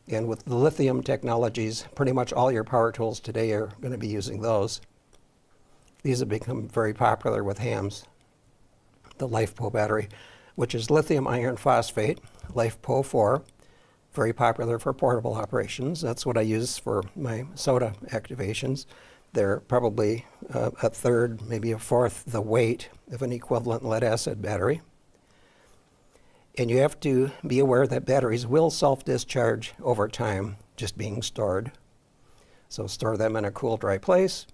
and with the lithium technologies, pretty much all your power tools today are going to be using those. These have become very popular with hams. The LifePo battery, which is lithium iron phosphate, LifePo 4, very popular for portable operations. That's what I use for my soda activations. They're probably a third, maybe a fourth the weight of an equivalent lead-acid battery. And you have to be aware that batteries will self-discharge over time, just being stored. So store them in a cool, dry place.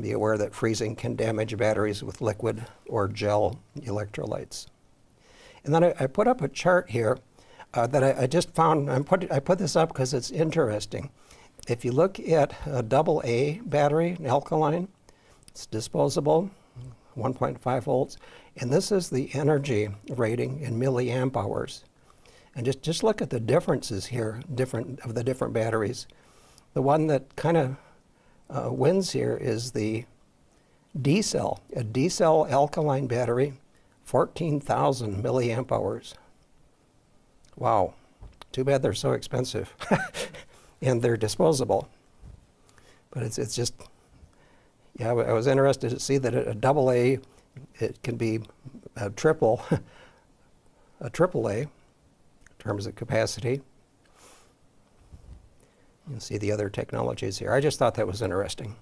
Be aware that freezing can damage batteries with liquid or gel electrolytes. And then I put up a chart here that I just found. I put this up because it's interesting. If you look at a AA battery, an alkaline, it's disposable, 1.5 volts, and this is the energy rating in milliamp hours. And just look at the differences here, of the different batteries. The one that kind of wins here is the D cell, a D cell alkaline battery, 14,000 milliamp hours. Wow, too bad they're so expensive. And they're disposable. But it's just, yeah, I was interested to see that a AA, it can be a triple, a AAA in terms of capacity. You'll see the other technologies here. I just thought that was interesting.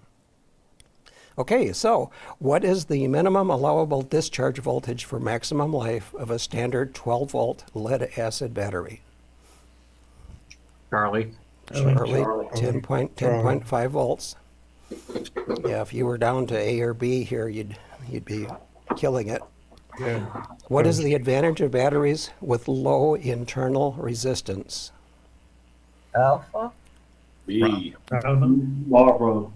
Okay, so what is the minimum allowable discharge voltage for maximum life of a standard 12-volt lead-acid battery? Charlie. Charlie, 10.5 volts. Yeah, if you were down to A or B here, you'd be killing it. Yeah. What is the advantage of batteries with low internal resistance? Alpha? B. Bravo,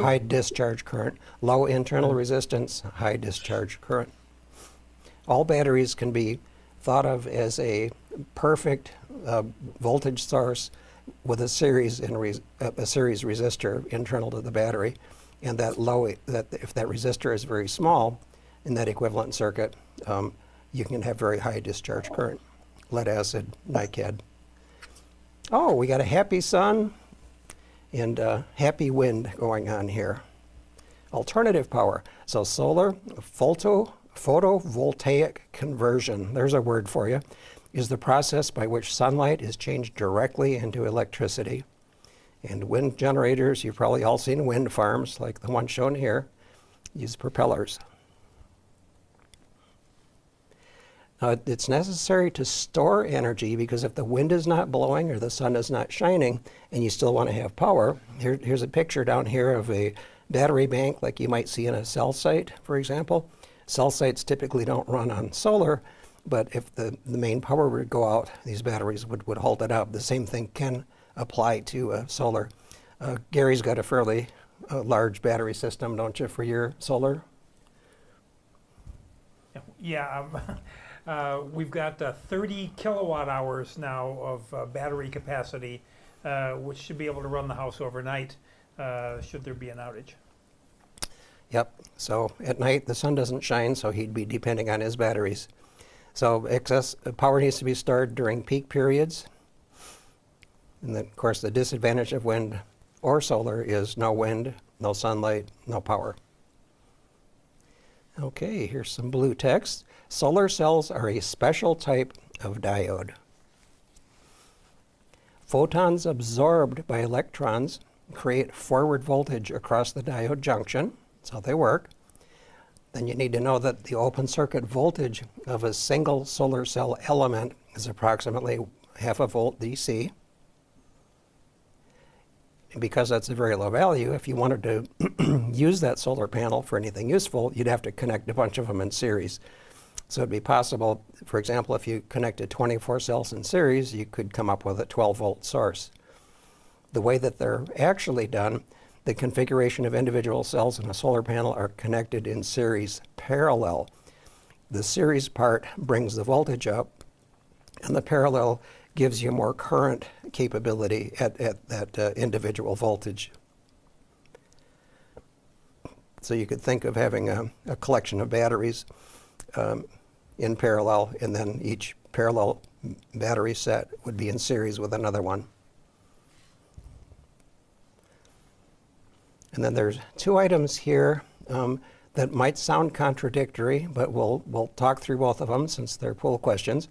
high discharge current. Low internal resistance, high discharge current. All batteries can be thought of as a perfect voltage source with a series resistor internal to the battery, and that if that resistor is very small in that equivalent circuit, you can have very high discharge current. Lead acid, NiCad. Oh, we got a happy sun and happy wind going on here. Alternative power. So solar photovoltaic conversion, there's a word for you, is the process by which sunlight is changed directly into electricity. And wind generators, you've probably all seen wind farms like the one shown here, use propellers. Now, it's necessary to store energy because if the wind is not blowing or the sun is not shining and you still want to have power, here's a picture down here of a battery bank like you might see in a cell site, for example. Cell sites typically don't run on solar, but if the main power would go out, these batteries would hold it up. The same thing can apply to solar. Gary's got a fairly large battery system, don't you, for your solar? Yeah, we've got 30 kilowatt hours now of battery capacity, which should be able to run the house overnight should there be an outage. Yep, so at night the sun doesn't shine, so he'd be depending on his batteries. So excess power needs to be stored during peak periods. And then, of course, the disadvantage of wind or solar is no wind, no sunlight, no power. Okay, here's some blue text. Solar cells are a special type of diode. Photons absorbed by electrons create forward voltage across the diode junction. That's how they work. Then you need to know that the open circuit voltage of a single solar cell element is approximately 0.5 volt DC. And because that's a very low value, if you wanted to use that solar panel for anything useful, you'd have to connect a bunch of them in series. So it'd be possible, for example, if you connected 24 cells in series, you could come up with a 12-volt source. The way that they're actually done, the configuration of individual cells in a solar panel are connected in series parallel. The series part brings the voltage up, and the parallel gives you more current capability at that individual voltage. So you could think of having a collection of batteries in parallel, and then each parallel battery set would be in series with another one. And then there's two items here that might sound contradictory, but we'll talk through both of them since they're pool questions.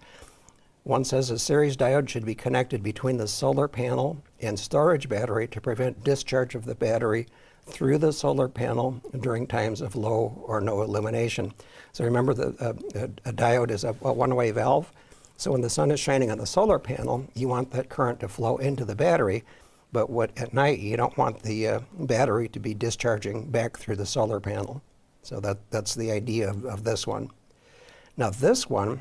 One says a series diode should be connected between the solar panel and storage battery to prevent discharge of the battery through the solar panel during times of low or no illumination. So remember that a diode is a one-way valve. So when the sun is shining on the solar panel, you want that current to flow into the battery, but at night you don't want the battery to be discharging back through the solar panel. So that's the idea of this one. Now this one,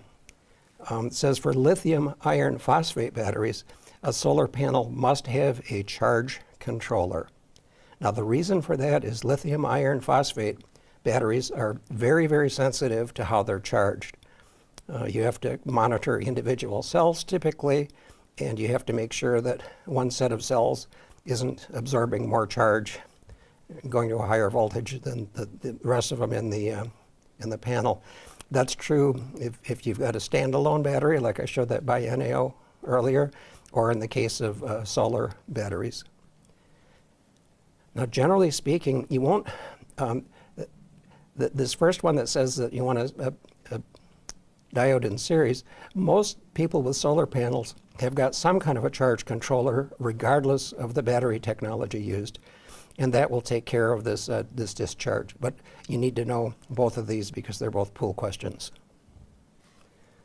It says for lithium iron phosphate batteries, a solar panel must have a charge controller. Now the reason for that is lithium iron phosphate batteries are very, very sensitive to how they're charged. You have to monitor individual cells typically, and you have to make sure that one set of cells isn't absorbing more charge, going to a higher voltage than the rest of them in the panel. That's true if you've got a standalone battery, like I showed that biennial earlier, or in the case of solar batteries. Now, generally speaking, you won't, this first one that says that you want a diode in series, most people with solar panels have got some kind of a charge controller regardless of the battery technology used. And that will take care of this, this discharge. But you need to know both of these because they're both pool questions.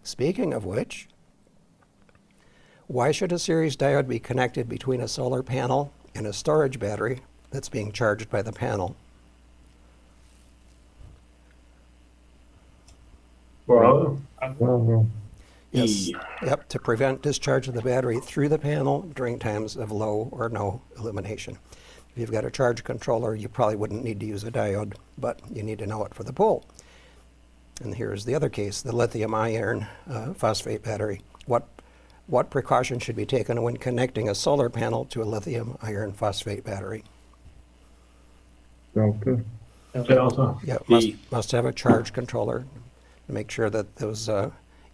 Speaking of which, why should a series diode be connected between a solar panel and a storage battery that's being charged by the panel? Well, Yes. Yep, to prevent discharge of the battery through the panel during times of low or no illumination. If you've got a charge controller, you probably wouldn't need to use a diode, but you need to know it for the pool. And here's the other case, the lithium iron phosphate battery. What precautions should be taken when connecting a solar panel to a lithium iron phosphate battery? Delta. Yeah, E. must have a charge controller to make sure that those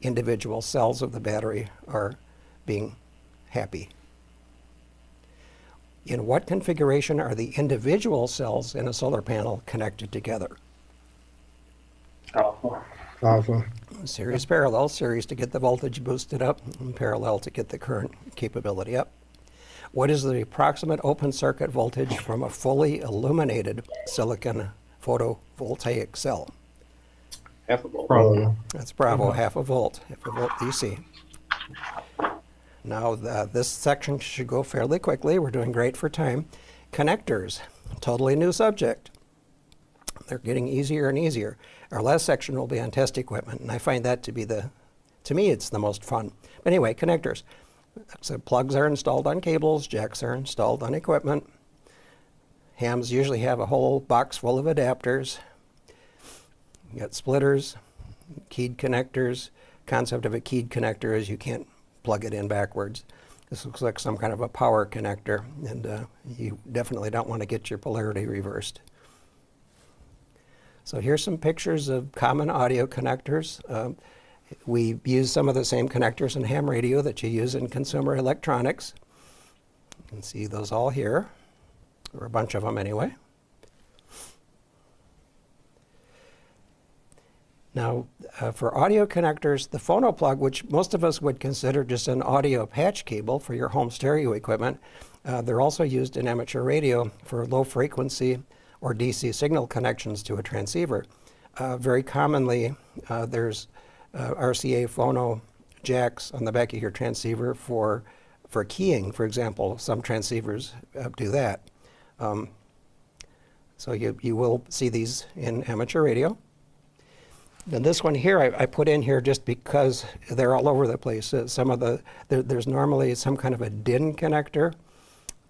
individual cells of the battery are being happy. In what configuration are the individual cells in a solar panel connected together? Alpha. Series parallel, series to get the voltage boosted up, and parallel to get the current capability up. What is the approximate open circuit voltage from a fully illuminated silicon photovoltaic cell? Half a volt. Bravo. That's Bravo, half a volt DC. Now, this section should go fairly quickly. We're doing great for time. Connectors, totally new subject. They're getting easier and easier. Our last section will be on test equipment, and I find that to be to me, it's the most fun. But anyway, connectors. So plugs are installed on cables, jacks are installed on equipment. Hams usually have a whole box full of adapters. You got splitters, keyed connectors. Concept of a keyed connector is you can't plug it in backwards. This looks like some kind of a power connector, and you definitely don't want to get your polarity reversed. So here's some pictures of common audio connectors. We use some of the same connectors in ham radio that you use in consumer electronics. You can see those all here, or a bunch of them anyway. Now, for audio connectors, the phono plug, which most of us would consider just an audio patch cable for your home stereo equipment, they're also used in amateur radio for low frequency or DC signal connections to a transceiver. Very commonly, there's RCA phono jacks on the back of your transceiver for keying, for example. Some transceivers do that. So you will see these in amateur radio. And this one here, I put in here just because they're all over the place. There's normally some kind of a DIN connector.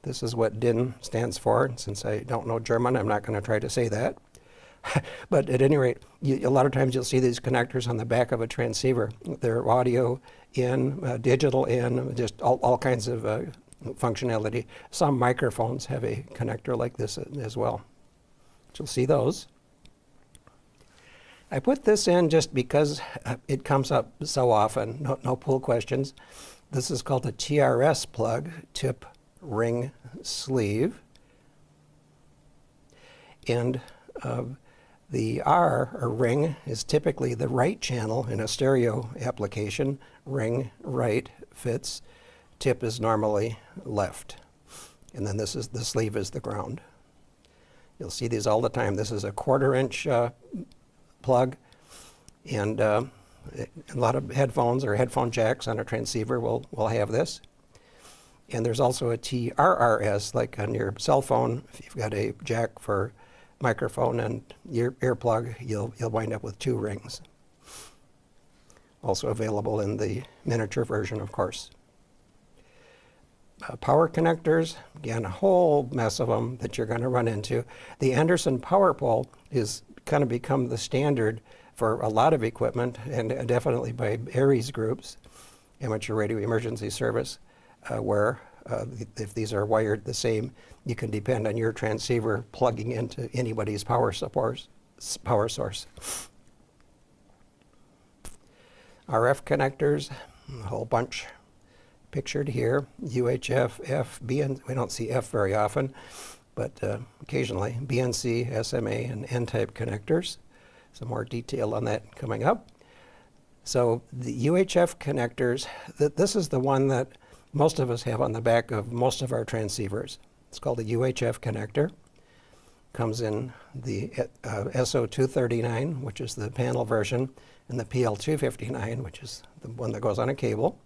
This is what DIN stands for. Since I don't know German, I'm not going to try to say that. But at any rate, a lot of times you'll see these connectors on the back of a transceiver. They're audio in, digital in, just all kinds of functionality. Some microphones have a connector like this as well. You'll see those. I put this in just because it comes up so often, no pool questions. This is called a TRS plug, tip ring sleeve. And the R, or ring, is typically the right channel in a stereo application. Ring, right, fits. Tip is normally left. And then the sleeve is the ground. You'll see these all the time. This is a 1/4 inch plug, and a lot of headphones or headphone jacks on a transceiver will have this. And there's also a TRRS, like on your cell phone. If you've got a jack for microphone and your earplug, you'll wind up with 2 rings. also available in the miniature version, of course. Power connectors, again, a whole mess of them that you're going to run into. The Anderson power pole is kind of become the standard for a lot of equipment, and definitely by ARES groups, Amateur Radio Emergency Service, where if these are wired the same, you can depend on your transceiver plugging into anybody's power source. RF connectors, a whole bunch pictured here. UHF, F, BN, we don't see F very often, but occasionally. BNC, SMA, and N-type connectors. Some more detail on that coming up. So the UHF connectors, this is the one that most of us have on the back of most of our transceivers. It's called a UHF connector. Comes in the SO239, which is the panel version, and the PL259, which is the one that goes on a cable.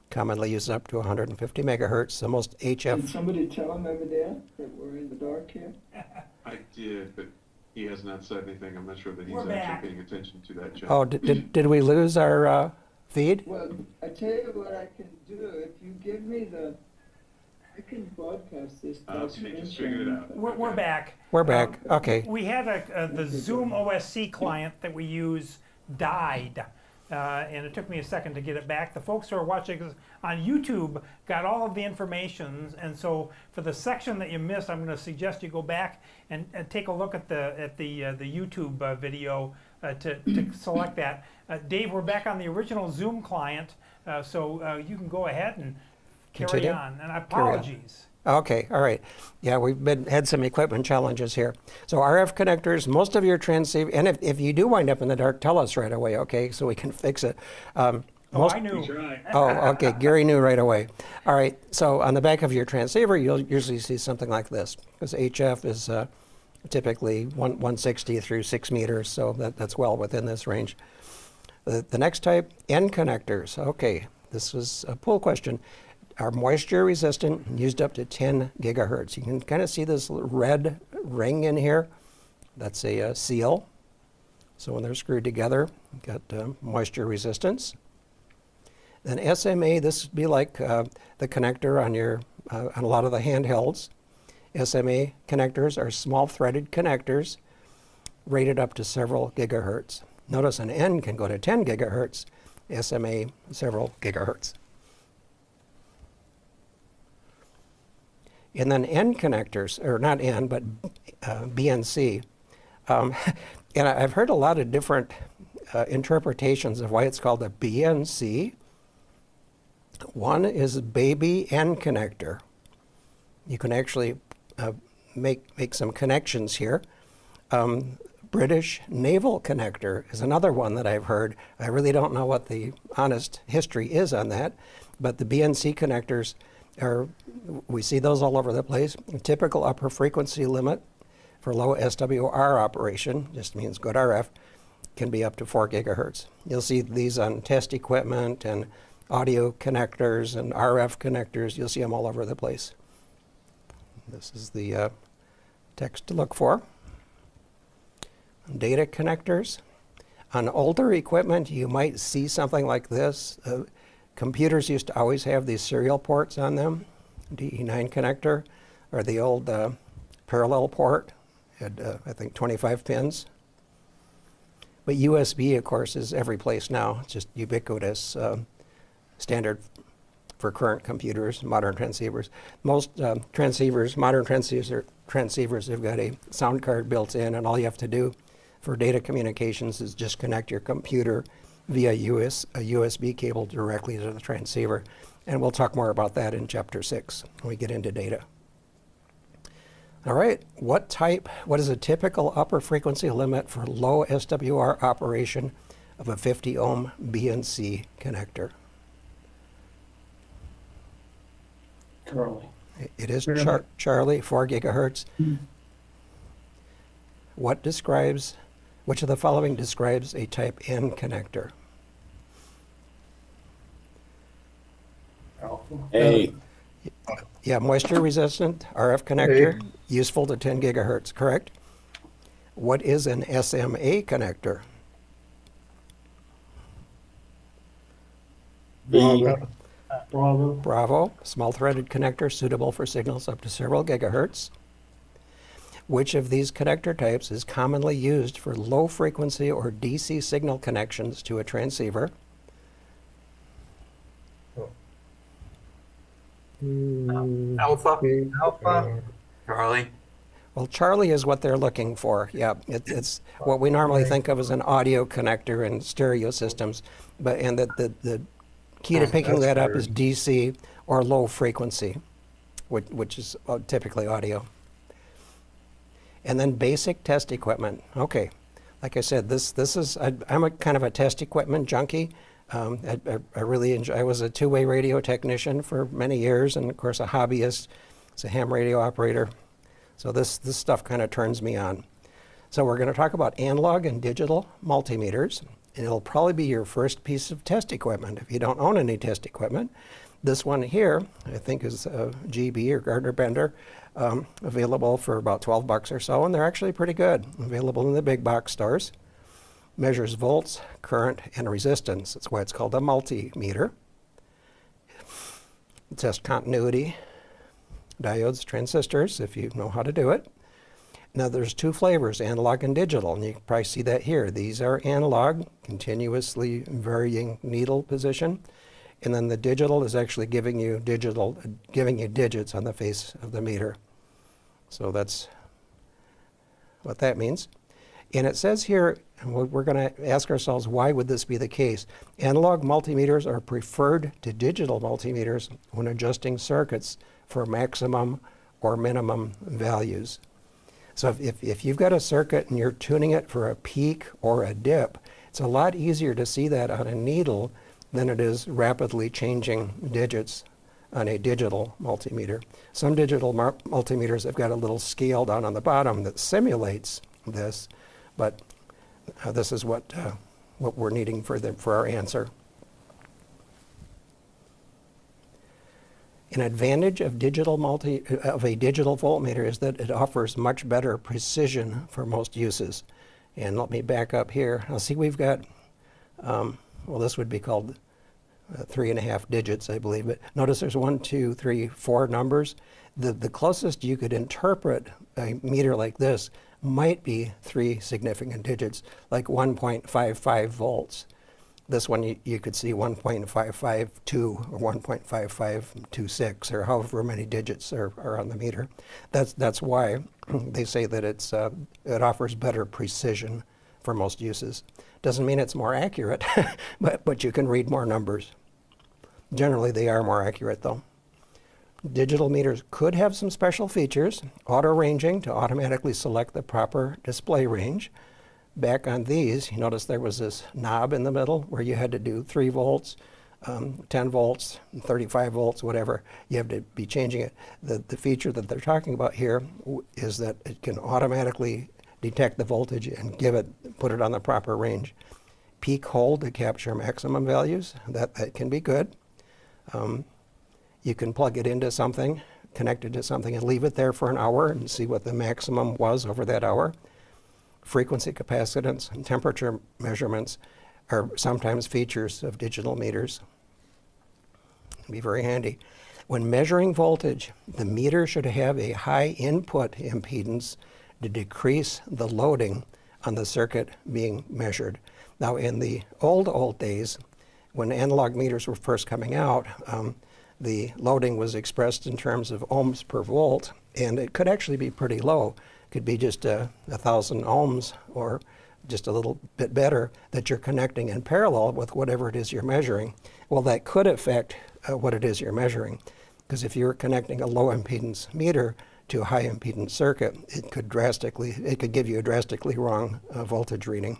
Commonly used up to 150 megahertz. The most HF. Did somebody tell him over there that we're in the dark here? I did, but he has not said anything. I'm not sure that he's We're back. actually paying attention to that chat. Oh, did we lose our feed? Well, I tell you what I can do. If you give me I can broadcast this. Okay, just figured it out. We're back. We're back. Okay. We had the Zoom OSC client that we use died, and it took me a second to get it back. The folks who are watching us on YouTube got all of the information, and so for the section that you missed, I'm going to suggest you go back and take a look at the YouTube video to select that. Dave, we're back on the original Zoom client, so you can go ahead and carry Continue? on. And apologies. Okay, all right. Yeah, we've had some equipment challenges here. So RF connectors, most of your transceiver, and if you do wind up in the dark, tell us right away, okay, so we can fix it. I knew. Oh, okay, Gary knew right away. All right, so on the back of your transceiver, you'll usually see something like this, because HF is typically 160 through 6 meters, so that's well within this range. The next type, N connectors. Okay, this is a pool question. Are moisture resistant, used up to 10 gigahertz. You can kind of see this red ring in here. That's a seal. So when they're screwed together, you've got moisture resistance. Then SMA, this would be like the connector on on a lot of the handhelds. SMA connectors are small threaded connectors rated up to several gigahertz. Notice an N can go to 10 gigahertz, SMA several gigahertz. And then N connectors, or not N, but BNC. And I've heard a lot of different interpretations of why it's called a BNC. One is baby N connector. You can actually make some connections here. British naval connector is another one that I've heard. I really don't know what the honest history is on that, but the BNC connectors we see those all over the place. A typical upper frequency limit for low SWR operation, just means good RF, can be up to 4 gigahertz. You'll see these on test equipment and audio connectors and RF connectors. You'll see them all over the place. This is the text to look for. Data connectors. On older equipment, you might see something like this. Computers used to always have these serial ports on them. DE9 connector, or the old parallel port, had I think 25 pins. But USB, of course, is every place now. It's just ubiquitous standard for current computers, modern transceivers. Most transceivers, modern transceivers have got a sound card built in, and all you have to do for data communications is just connect your computer via a USB cable directly to the transceiver. And we'll talk more about that in Chapter 6 when we get into data. All right, what is a typical upper frequency limit for low SWR operation of a 50 ohm BNC connector? Charlie. It is Charlie, 4 gigahertz. Which of the following describes a type N connector? Alpha. A. Yeah, moisture resistant RF connector, useful to 10 gigahertz, correct? What is an SMA connector? Bravo. Bravo. Bravo, small threaded connector suitable for signals up to several gigahertz. Which of these connector types is commonly used for low frequency or DC signal connections to a transceiver? Alpha. Okay. Alpha. Charlie. Well, Charlie is what they're looking for. Yeah, it's what we normally think of as an audio connector in stereo systems, and the key to picking That's that up weird. is DC or low frequency, which is typically audio. And then basic test equipment. Okay, like I said, this is I'm a kind of a test equipment junkie. I really enjoy. I was a two-way radio technician for many years, and of course a hobbyist as a ham radio operator. So this stuff kind of turns me on. So we're going to talk about analog and digital multimeters, and it'll probably be your first piece of test equipment if you don't own any test equipment. This one here, I think, is GB or Gardner Bender, available for about $12 or so, and they're actually pretty good. Available in the big box stores. Measures volts, current, and resistance. That's why it's called a multimeter. It tests continuity, diodes, transistors, if you know how to do it. Now there's two flavors, analog and digital, and you can probably see that here. These are analog, continuously varying needle position, and then the digital is actually giving you digits on the face of the meter. So that's what that means. And it says here, and we're going to ask ourselves, why would this be the case? Analog multimeters are preferred to digital multimeters when adjusting circuits for maximum or minimum values. So if you've got a circuit and you're tuning it for a peak or a dip, it's a lot easier to see that on a needle than it is rapidly changing digits on a digital multimeter. Some digital multimeters have got a little scale down on the bottom that simulates this, but this is what we're needing for our answer. An advantage of a digital voltmeter is that it offers much better precision for most uses. And let me back up here. Now see, we've got, well, this would be called 3.5 digits, I believe. But notice there's 1, 2, 3, 4 numbers. The closest you could interpret a meter like this might be 3 significant digits, like 1.55 volts. This one you could see 1.552 or 1.5526 or however many digits are on the meter. That's why they say that it offers better precision for most uses. Doesn't mean it's more accurate, but you can read more numbers. Generally they are more accurate though. Digital meters could have some special features, auto ranging to automatically select the proper display range. Back on these, you notice there was this knob in the middle where you had to do 3 volts, 10 volts, 35 volts, whatever. You have to be changing it. The feature that they're talking about here is that it can automatically detect the voltage and put it on the proper range. Peak hold to capture maximum values, that can be good. You can plug it into something, connect it to something, and leave it there for an hour and see what the maximum was over that hour. Frequency capacitance and temperature measurements are sometimes features of digital meters. It'd be very handy. When measuring voltage, the meter should have a high input impedance to decrease the loading on the circuit being measured. Now in the old days, when analog meters were first coming out, the loading was expressed in terms of ohms per volt, and it could actually be pretty low. Could be just 1,000 ohms or just a little bit better that you're connecting in parallel with whatever it is you're measuring. Well, that could affect what it is you're measuring, because if you're connecting a low impedance meter to a high impedance circuit, it could give you a drastically wrong voltage reading.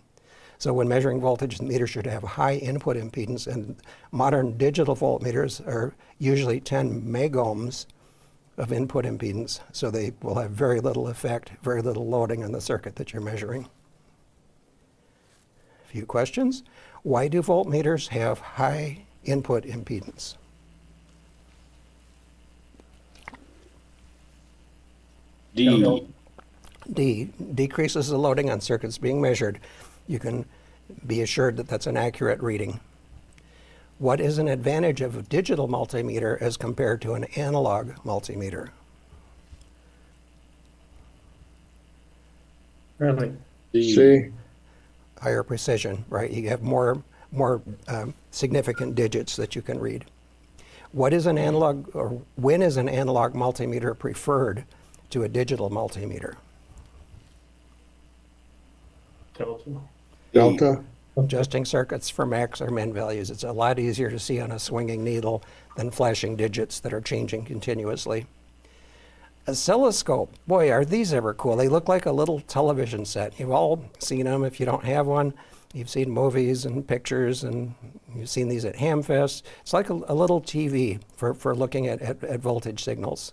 So when measuring voltage, the meter should have a high input impedance, and modern digital voltmeters are usually 10 megohms of input impedance, so they will have very little effect, very little loading on the circuit that you're measuring. A few questions. Why do voltmeters have high input impedance? D decreases the loading on circuits being measured. You can be assured that that's an accurate reading. What is an advantage of a digital multimeter as compared to an analog multimeter? Curly. C. Higher precision, right? You have more significant digits that you can read. What is an analog, or when is an analog multimeter preferred to a digital multimeter? Delta. Delta. Adjusting circuits for max or min values. It's a lot easier to see on a swinging needle than flashing digits that are changing continuously. Oscilloscope, boy, are these ever cool. They look like a little television set. You've all seen them. If you don't have one, you've seen movies and pictures, and you've seen these at Hamfest. It's like a little TV for looking at voltage signals.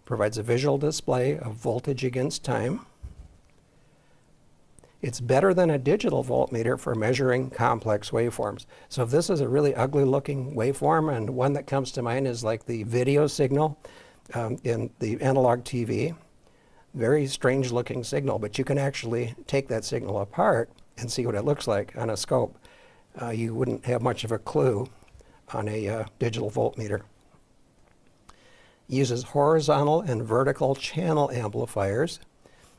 Provides a visual display of voltage against time. It's better than a digital voltmeter for measuring complex waveforms. So if this is a really ugly looking waveform, and one that comes to mind is like the video signal in the analog TV, very strange looking signal, but you can actually take that signal apart and see what it looks like on a scope. You wouldn't have much of a clue on a digital voltmeter. Uses horizontal and vertical channel amplifiers.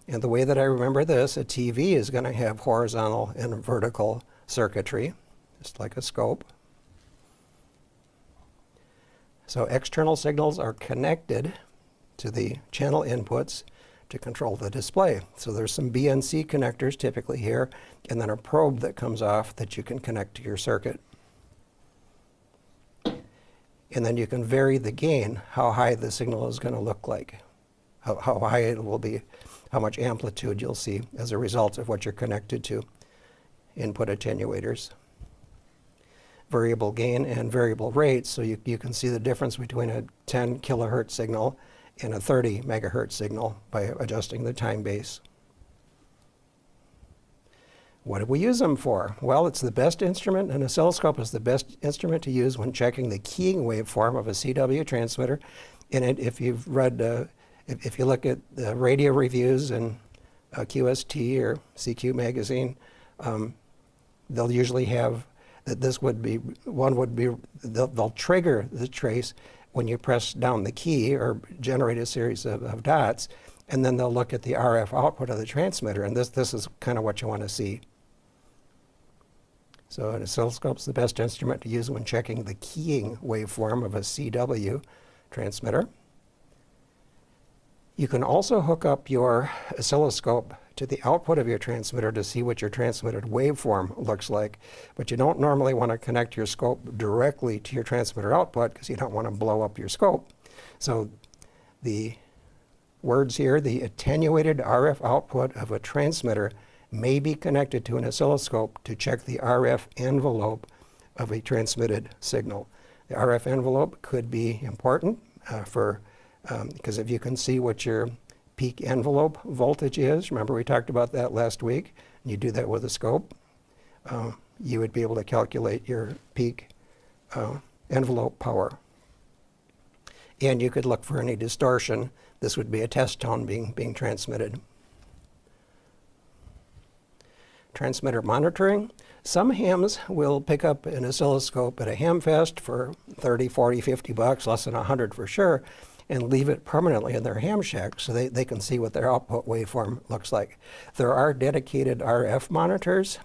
And the way that I remember this, a TV is going to have horizontal and vertical circuitry, just like a scope. So external signals are connected to the channel inputs to control the display. So there's some BNC connectors typically here, and then a probe that comes off that you can connect to your circuit. And then you can vary the gain, how high the signal is going to look like, how high it will be, how much amplitude you'll see as a result of what you're connected to. Input attenuators. Variable gain and variable rate, so you can see the difference between a 10 kilohertz signal and a 30 megahertz signal by adjusting the time base. What do we use them for? Well, it's the best instrument. An oscilloscope is the best instrument to use when checking the keying waveform of a CW transmitter. And if you've read if you look at the radio reviews in QST or CQ magazine, they'll usually have that this would be, they'll trigger the trace when you press down the key or generate a series of dots, and then they'll look at the RF output of the transmitter, and this is kind of what you want to see. So an oscilloscope's the best instrument to use when checking the keying waveform of a CW transmitter. You can also hook up your oscilloscope to the output of your transmitter to see what your transmitted waveform looks like, but you don't normally want to connect your scope directly to your transmitter output because you don't want to blow up your scope. So the words here, the attenuated RF output of a transmitter may be connected to an oscilloscope to check the RF envelope of a transmitted signal. The RF envelope could be important because if you can see what your peak envelope voltage is, remember we talked about that last week, and you do that with a scope, you would be able to calculate your peak envelope power. And you could look for any distortion. This would be a test tone being transmitted. Transmitter monitoring. Some hams will pick up an oscilloscope at a ham fest for 30, 40, 50 bucks, less than 100 for sure, and leave it permanently in their ham shack so they can see what their output waveform looks like. There are dedicated RF monitors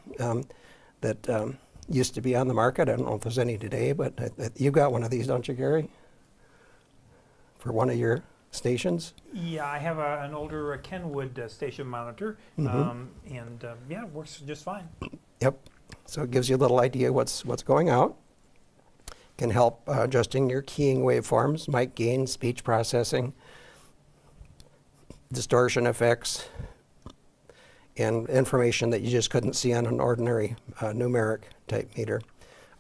that used to be on the market. I don't know if there's any today, but you've got one of these, don't you, Gary? For one of your stations? Yeah, I have an older Kenwood station monitor, Mm-hmm. yeah, it works just fine. Yep. So it gives you a little idea what's going out. Can help adjusting your keying waveforms, mic gain, speech processing, distortion effects, and information that you just couldn't see on an ordinary numeric type meter.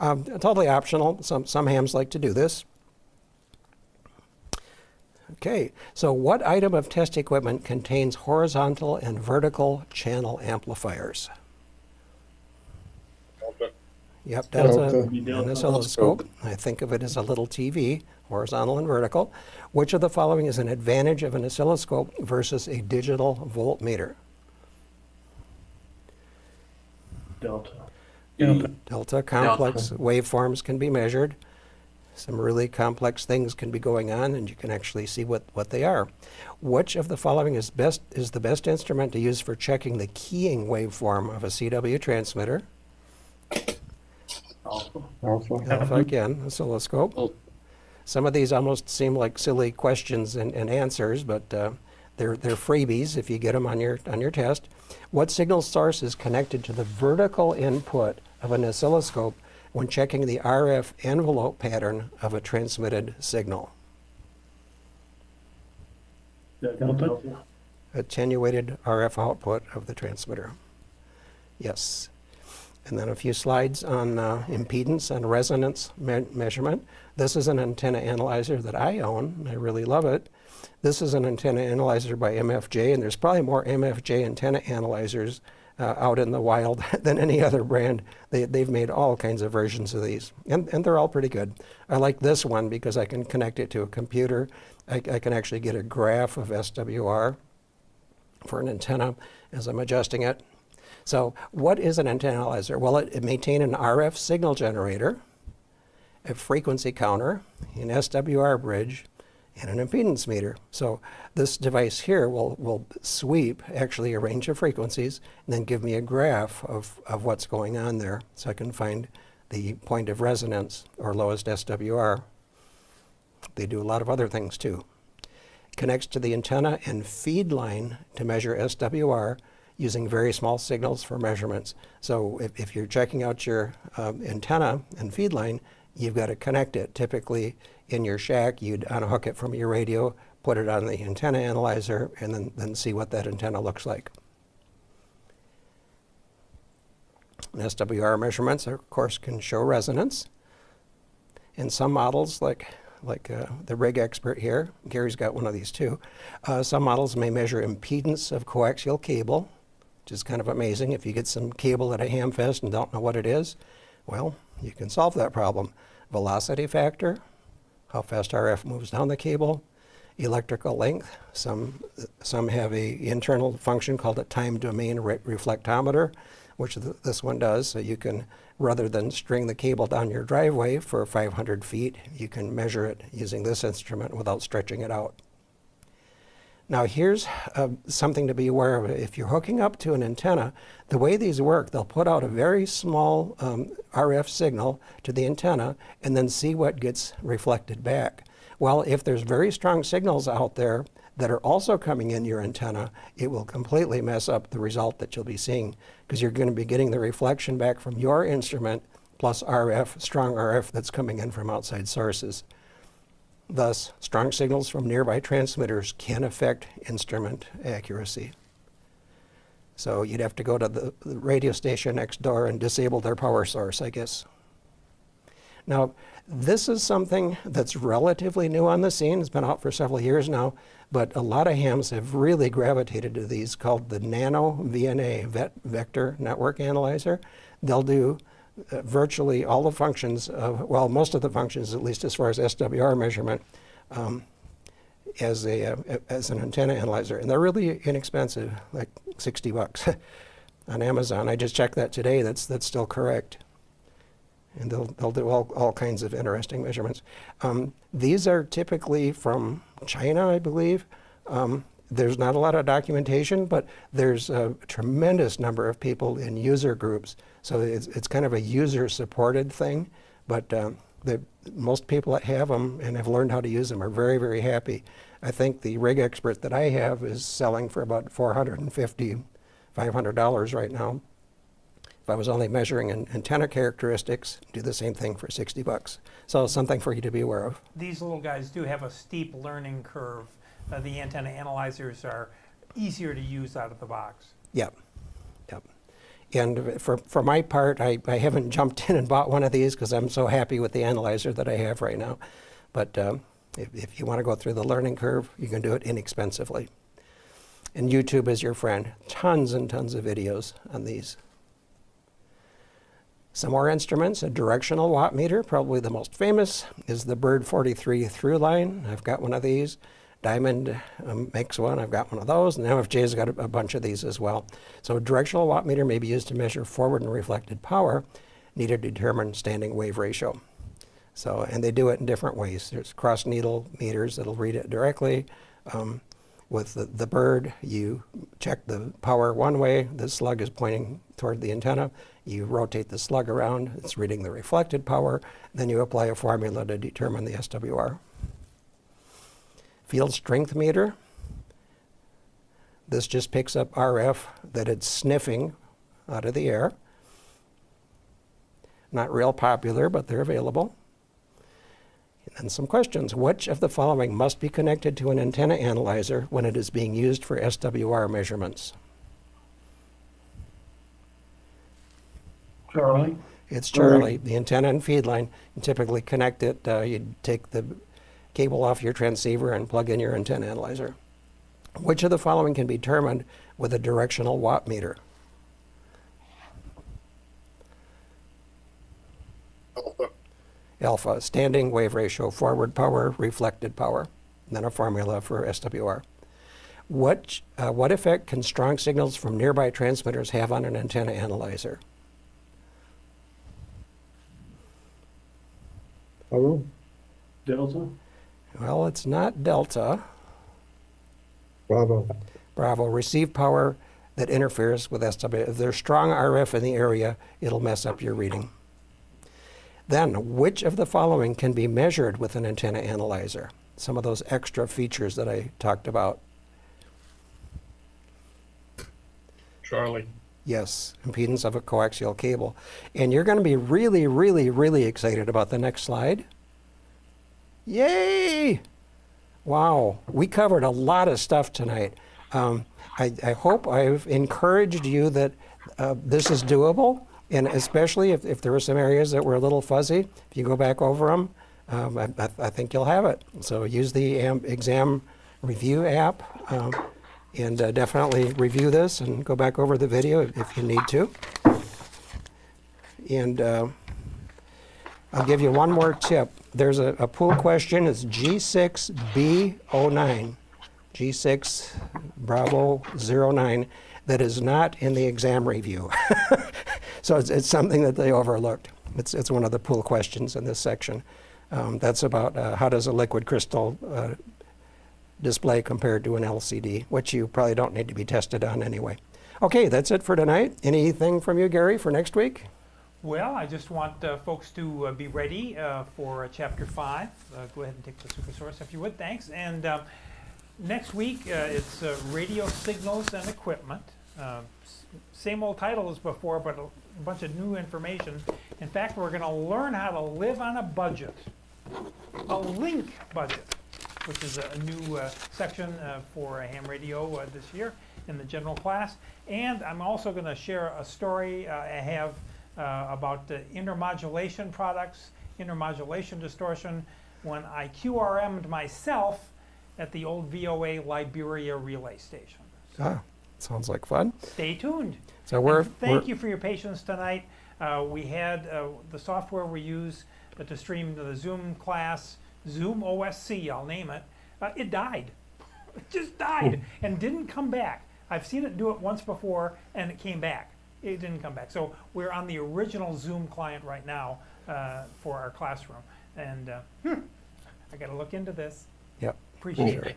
Totally optional. Some hams like to do this. Okay, so what item of test equipment contains horizontal and vertical channel amplifiers? Delta. Yep, Delta, Delta. an oscilloscope. I think of it as a little TV, horizontal and vertical. Which of the following is an advantage of an oscilloscope versus a digital voltmeter? Delta. Delta complex waveforms can be measured. Some really complex things can be going on, and you can actually see what they are. Which of the following is the best instrument to use for checking the keying waveform of a CW transmitter? Alpha. Alpha again, oscilloscope. Some of these almost seem like silly questions and answers, but they're freebies if you get them on your test. What signal source is connected to the vertical input of an oscilloscope when checking the RF envelope pattern of a transmitted signal? Delta. Attenuated RF output of the transmitter. Yes. And then a few slides on impedance and resonance measurement. This is an antenna analyzer that I own. I really love it. This is an antenna analyzer by MFJ, and there's probably more MFJ antenna analyzers out in the wild than any other brand. They've made all kinds of versions of these, and they're all pretty good. I like this one because I can connect it to a computer. I can actually get a graph of SWR for an antenna as I'm adjusting it. So what is an antenna analyzer? Well, it maintains an RF signal generator, a frequency counter, an SWR bridge, and an impedance meter. So this device here will sweep actually a range of frequencies and then give me a graph of what's going on there, so I can find the point of resonance or lowest SWR. They do a lot of other things too. Connects to the antenna and feed line to measure SWR using very small signals for measurements. So if you're checking out your antenna and feed line, you've got to connect it. Typically in your shack, you'd unhook it from your radio, put it on the antenna analyzer, and then see what that antenna looks like. And SWR measurements, of course, can show resonance. In some models, like the rig expert here, Gary's got one of these too, some models may measure impedance of coaxial cable, which is kind of amazing. If you get some cable at a ham fest and don't know what it is, well, you can solve that problem. Velocity factor, how fast RF moves down the cable, electrical length. Some have a internal function called a time domain reflectometer, which this one does. So you can, rather than string the cable down your driveway for 500 feet, you can measure it using this instrument without stretching it out. Now here's something to be aware of. If you're hooking up to an antenna, the way these work, they'll put out a very small RF signal to the antenna and then see what gets reflected back. Well, if there's very strong signals out there that are also coming in your antenna, it will completely mess up the result that you'll be seeing, because you're going to be getting the reflection back from your instrument plus RF, strong RF that's coming in from outside sources. Thus, strong signals from nearby transmitters can affect instrument accuracy. So you'd have to go to the radio station next door and disable their power source, I guess. Now, this is something that's relatively new on the scene. It's been out for several years now, but a lot of hams have really gravitated to these, called the Nano VNA, Vector Network Analyzer. They'll do virtually all the functions of, well, most of the functions, at least as far as SWR measurement, as an antenna analyzer. And they're really inexpensive, like 60 bucks on Amazon. I just checked that today. That's still correct. And they'll do all kinds of interesting measurements. These are typically from China, I believe. There's not a lot of documentation, but there's a tremendous number of people in user groups. So it's kind of a user-supported thing, but most people that have them and have learned how to use them are very, very happy. I think the rig expert that I have is selling for about $450, $500 right now. If I was only measuring antenna characteristics, do the same thing for 60 bucks. So something for you to be aware of. These little guys do have a steep learning curve. The antenna analyzers are easier to use out of the box. Yep. And for my part, I haven't jumped in and bought one of these because I'm so happy with the analyzer that I have right now. But if you want to go through the learning curve, you can do it inexpensively. And YouTube is your friend. Tons and tons of videos on these. Some more instruments. A directional watt meter, probably the most famous, is the Bird 43 through line. I've got one of these. Diamond makes one. I've got one of those, and MFJ's got a bunch of these as well. So a directional watt meter may be used to measure forward and reflected power. needed to determine standing wave ratio. So, and they do it in different ways. There's cross needle meters that'll read it directly. With the bird, you check the power one way, the slug is pointing toward the antenna. You rotate the slug around, it's reading the reflected power, then you apply a formula to determine the SWR. Field strength meter. This just picks up RF that it's sniffing out of the air. Not real popular, but they're available. And some questions. Which of the following must be connected to an antenna analyzer when it is being used for SWR measurements? Charlie? It's Charlie, the antenna and feed line. You typically connect it, you take the cable off your transceiver and plug in your antenna analyzer. Which of the following can be determined with a directional watt meter? Alpha, standing wave ratio, forward power, reflected power, and then a formula for SWR. What effect can strong signals from nearby transmitters have on an antenna analyzer? Hello? Delta? Well, it's not delta. Bravo. Bravo, receive power that interferes with SWR. If there's strong RF in the area, it'll mess up your reading. Then, which of the following can be measured with an antenna analyzer? Some of those extra features that I talked about. Charlie. Yes, impedance of a coaxial cable. And you're going to be really, really, really excited about the next slide. Yay! Wow, we covered a lot of stuff tonight. I hope I've encouraged you that this is doable. And especially if there were some areas that were a little fuzzy, if you go back over them, I think you'll have it. So use the exam review app and definitely review this and go back over the video if you need to. And I'll give you one more tip. There's a pool question. It's G6B09, G6 Bravo 09, that is not in the exam review. So it's something that they overlooked. It's one of the pool questions in this section. That's about how does a liquid crystal display compared to an LCD, which you probably don't need to be tested on anyway. Okay, that's it for tonight. Anything from you, Gary, for next week? Well, I just want folks to be ready for Chapter 5. Go ahead and take the super source if you would, thanks. And next week it's radio signals and equipment. Same old title as before, but a bunch of new information. In fact, we're going to learn how to live on a budget, a link budget, which is a new section for ham radio this year in the general class. And I'm also going to share a story I have about intermodulation products, intermodulation distortion, when I QRM'd myself at the old VOA Liberia relay station. Ah, sounds like fun. Stay tuned. So thank you for your patience tonight. We had the software we use to stream the Zoom class, Zoom OSC, I'll name it. It died. It just died and didn't come back. I've seen it do it once before and it came back. It didn't come back. So we're on the original Zoom client right now for our classroom. And I got to look into this. Yep. Appreciate it.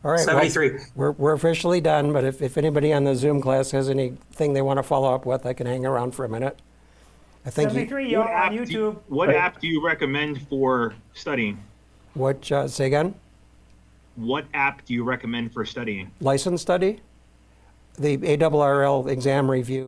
All right, 73. well, we're officially done, but if anybody on the Zoom class has anything they want to follow up with, I can hang around for a minute. I think 73, y'all on YouTube. What app do you recommend for studying? What, say again? What app do you recommend for studying? License study? The ARRL exam review.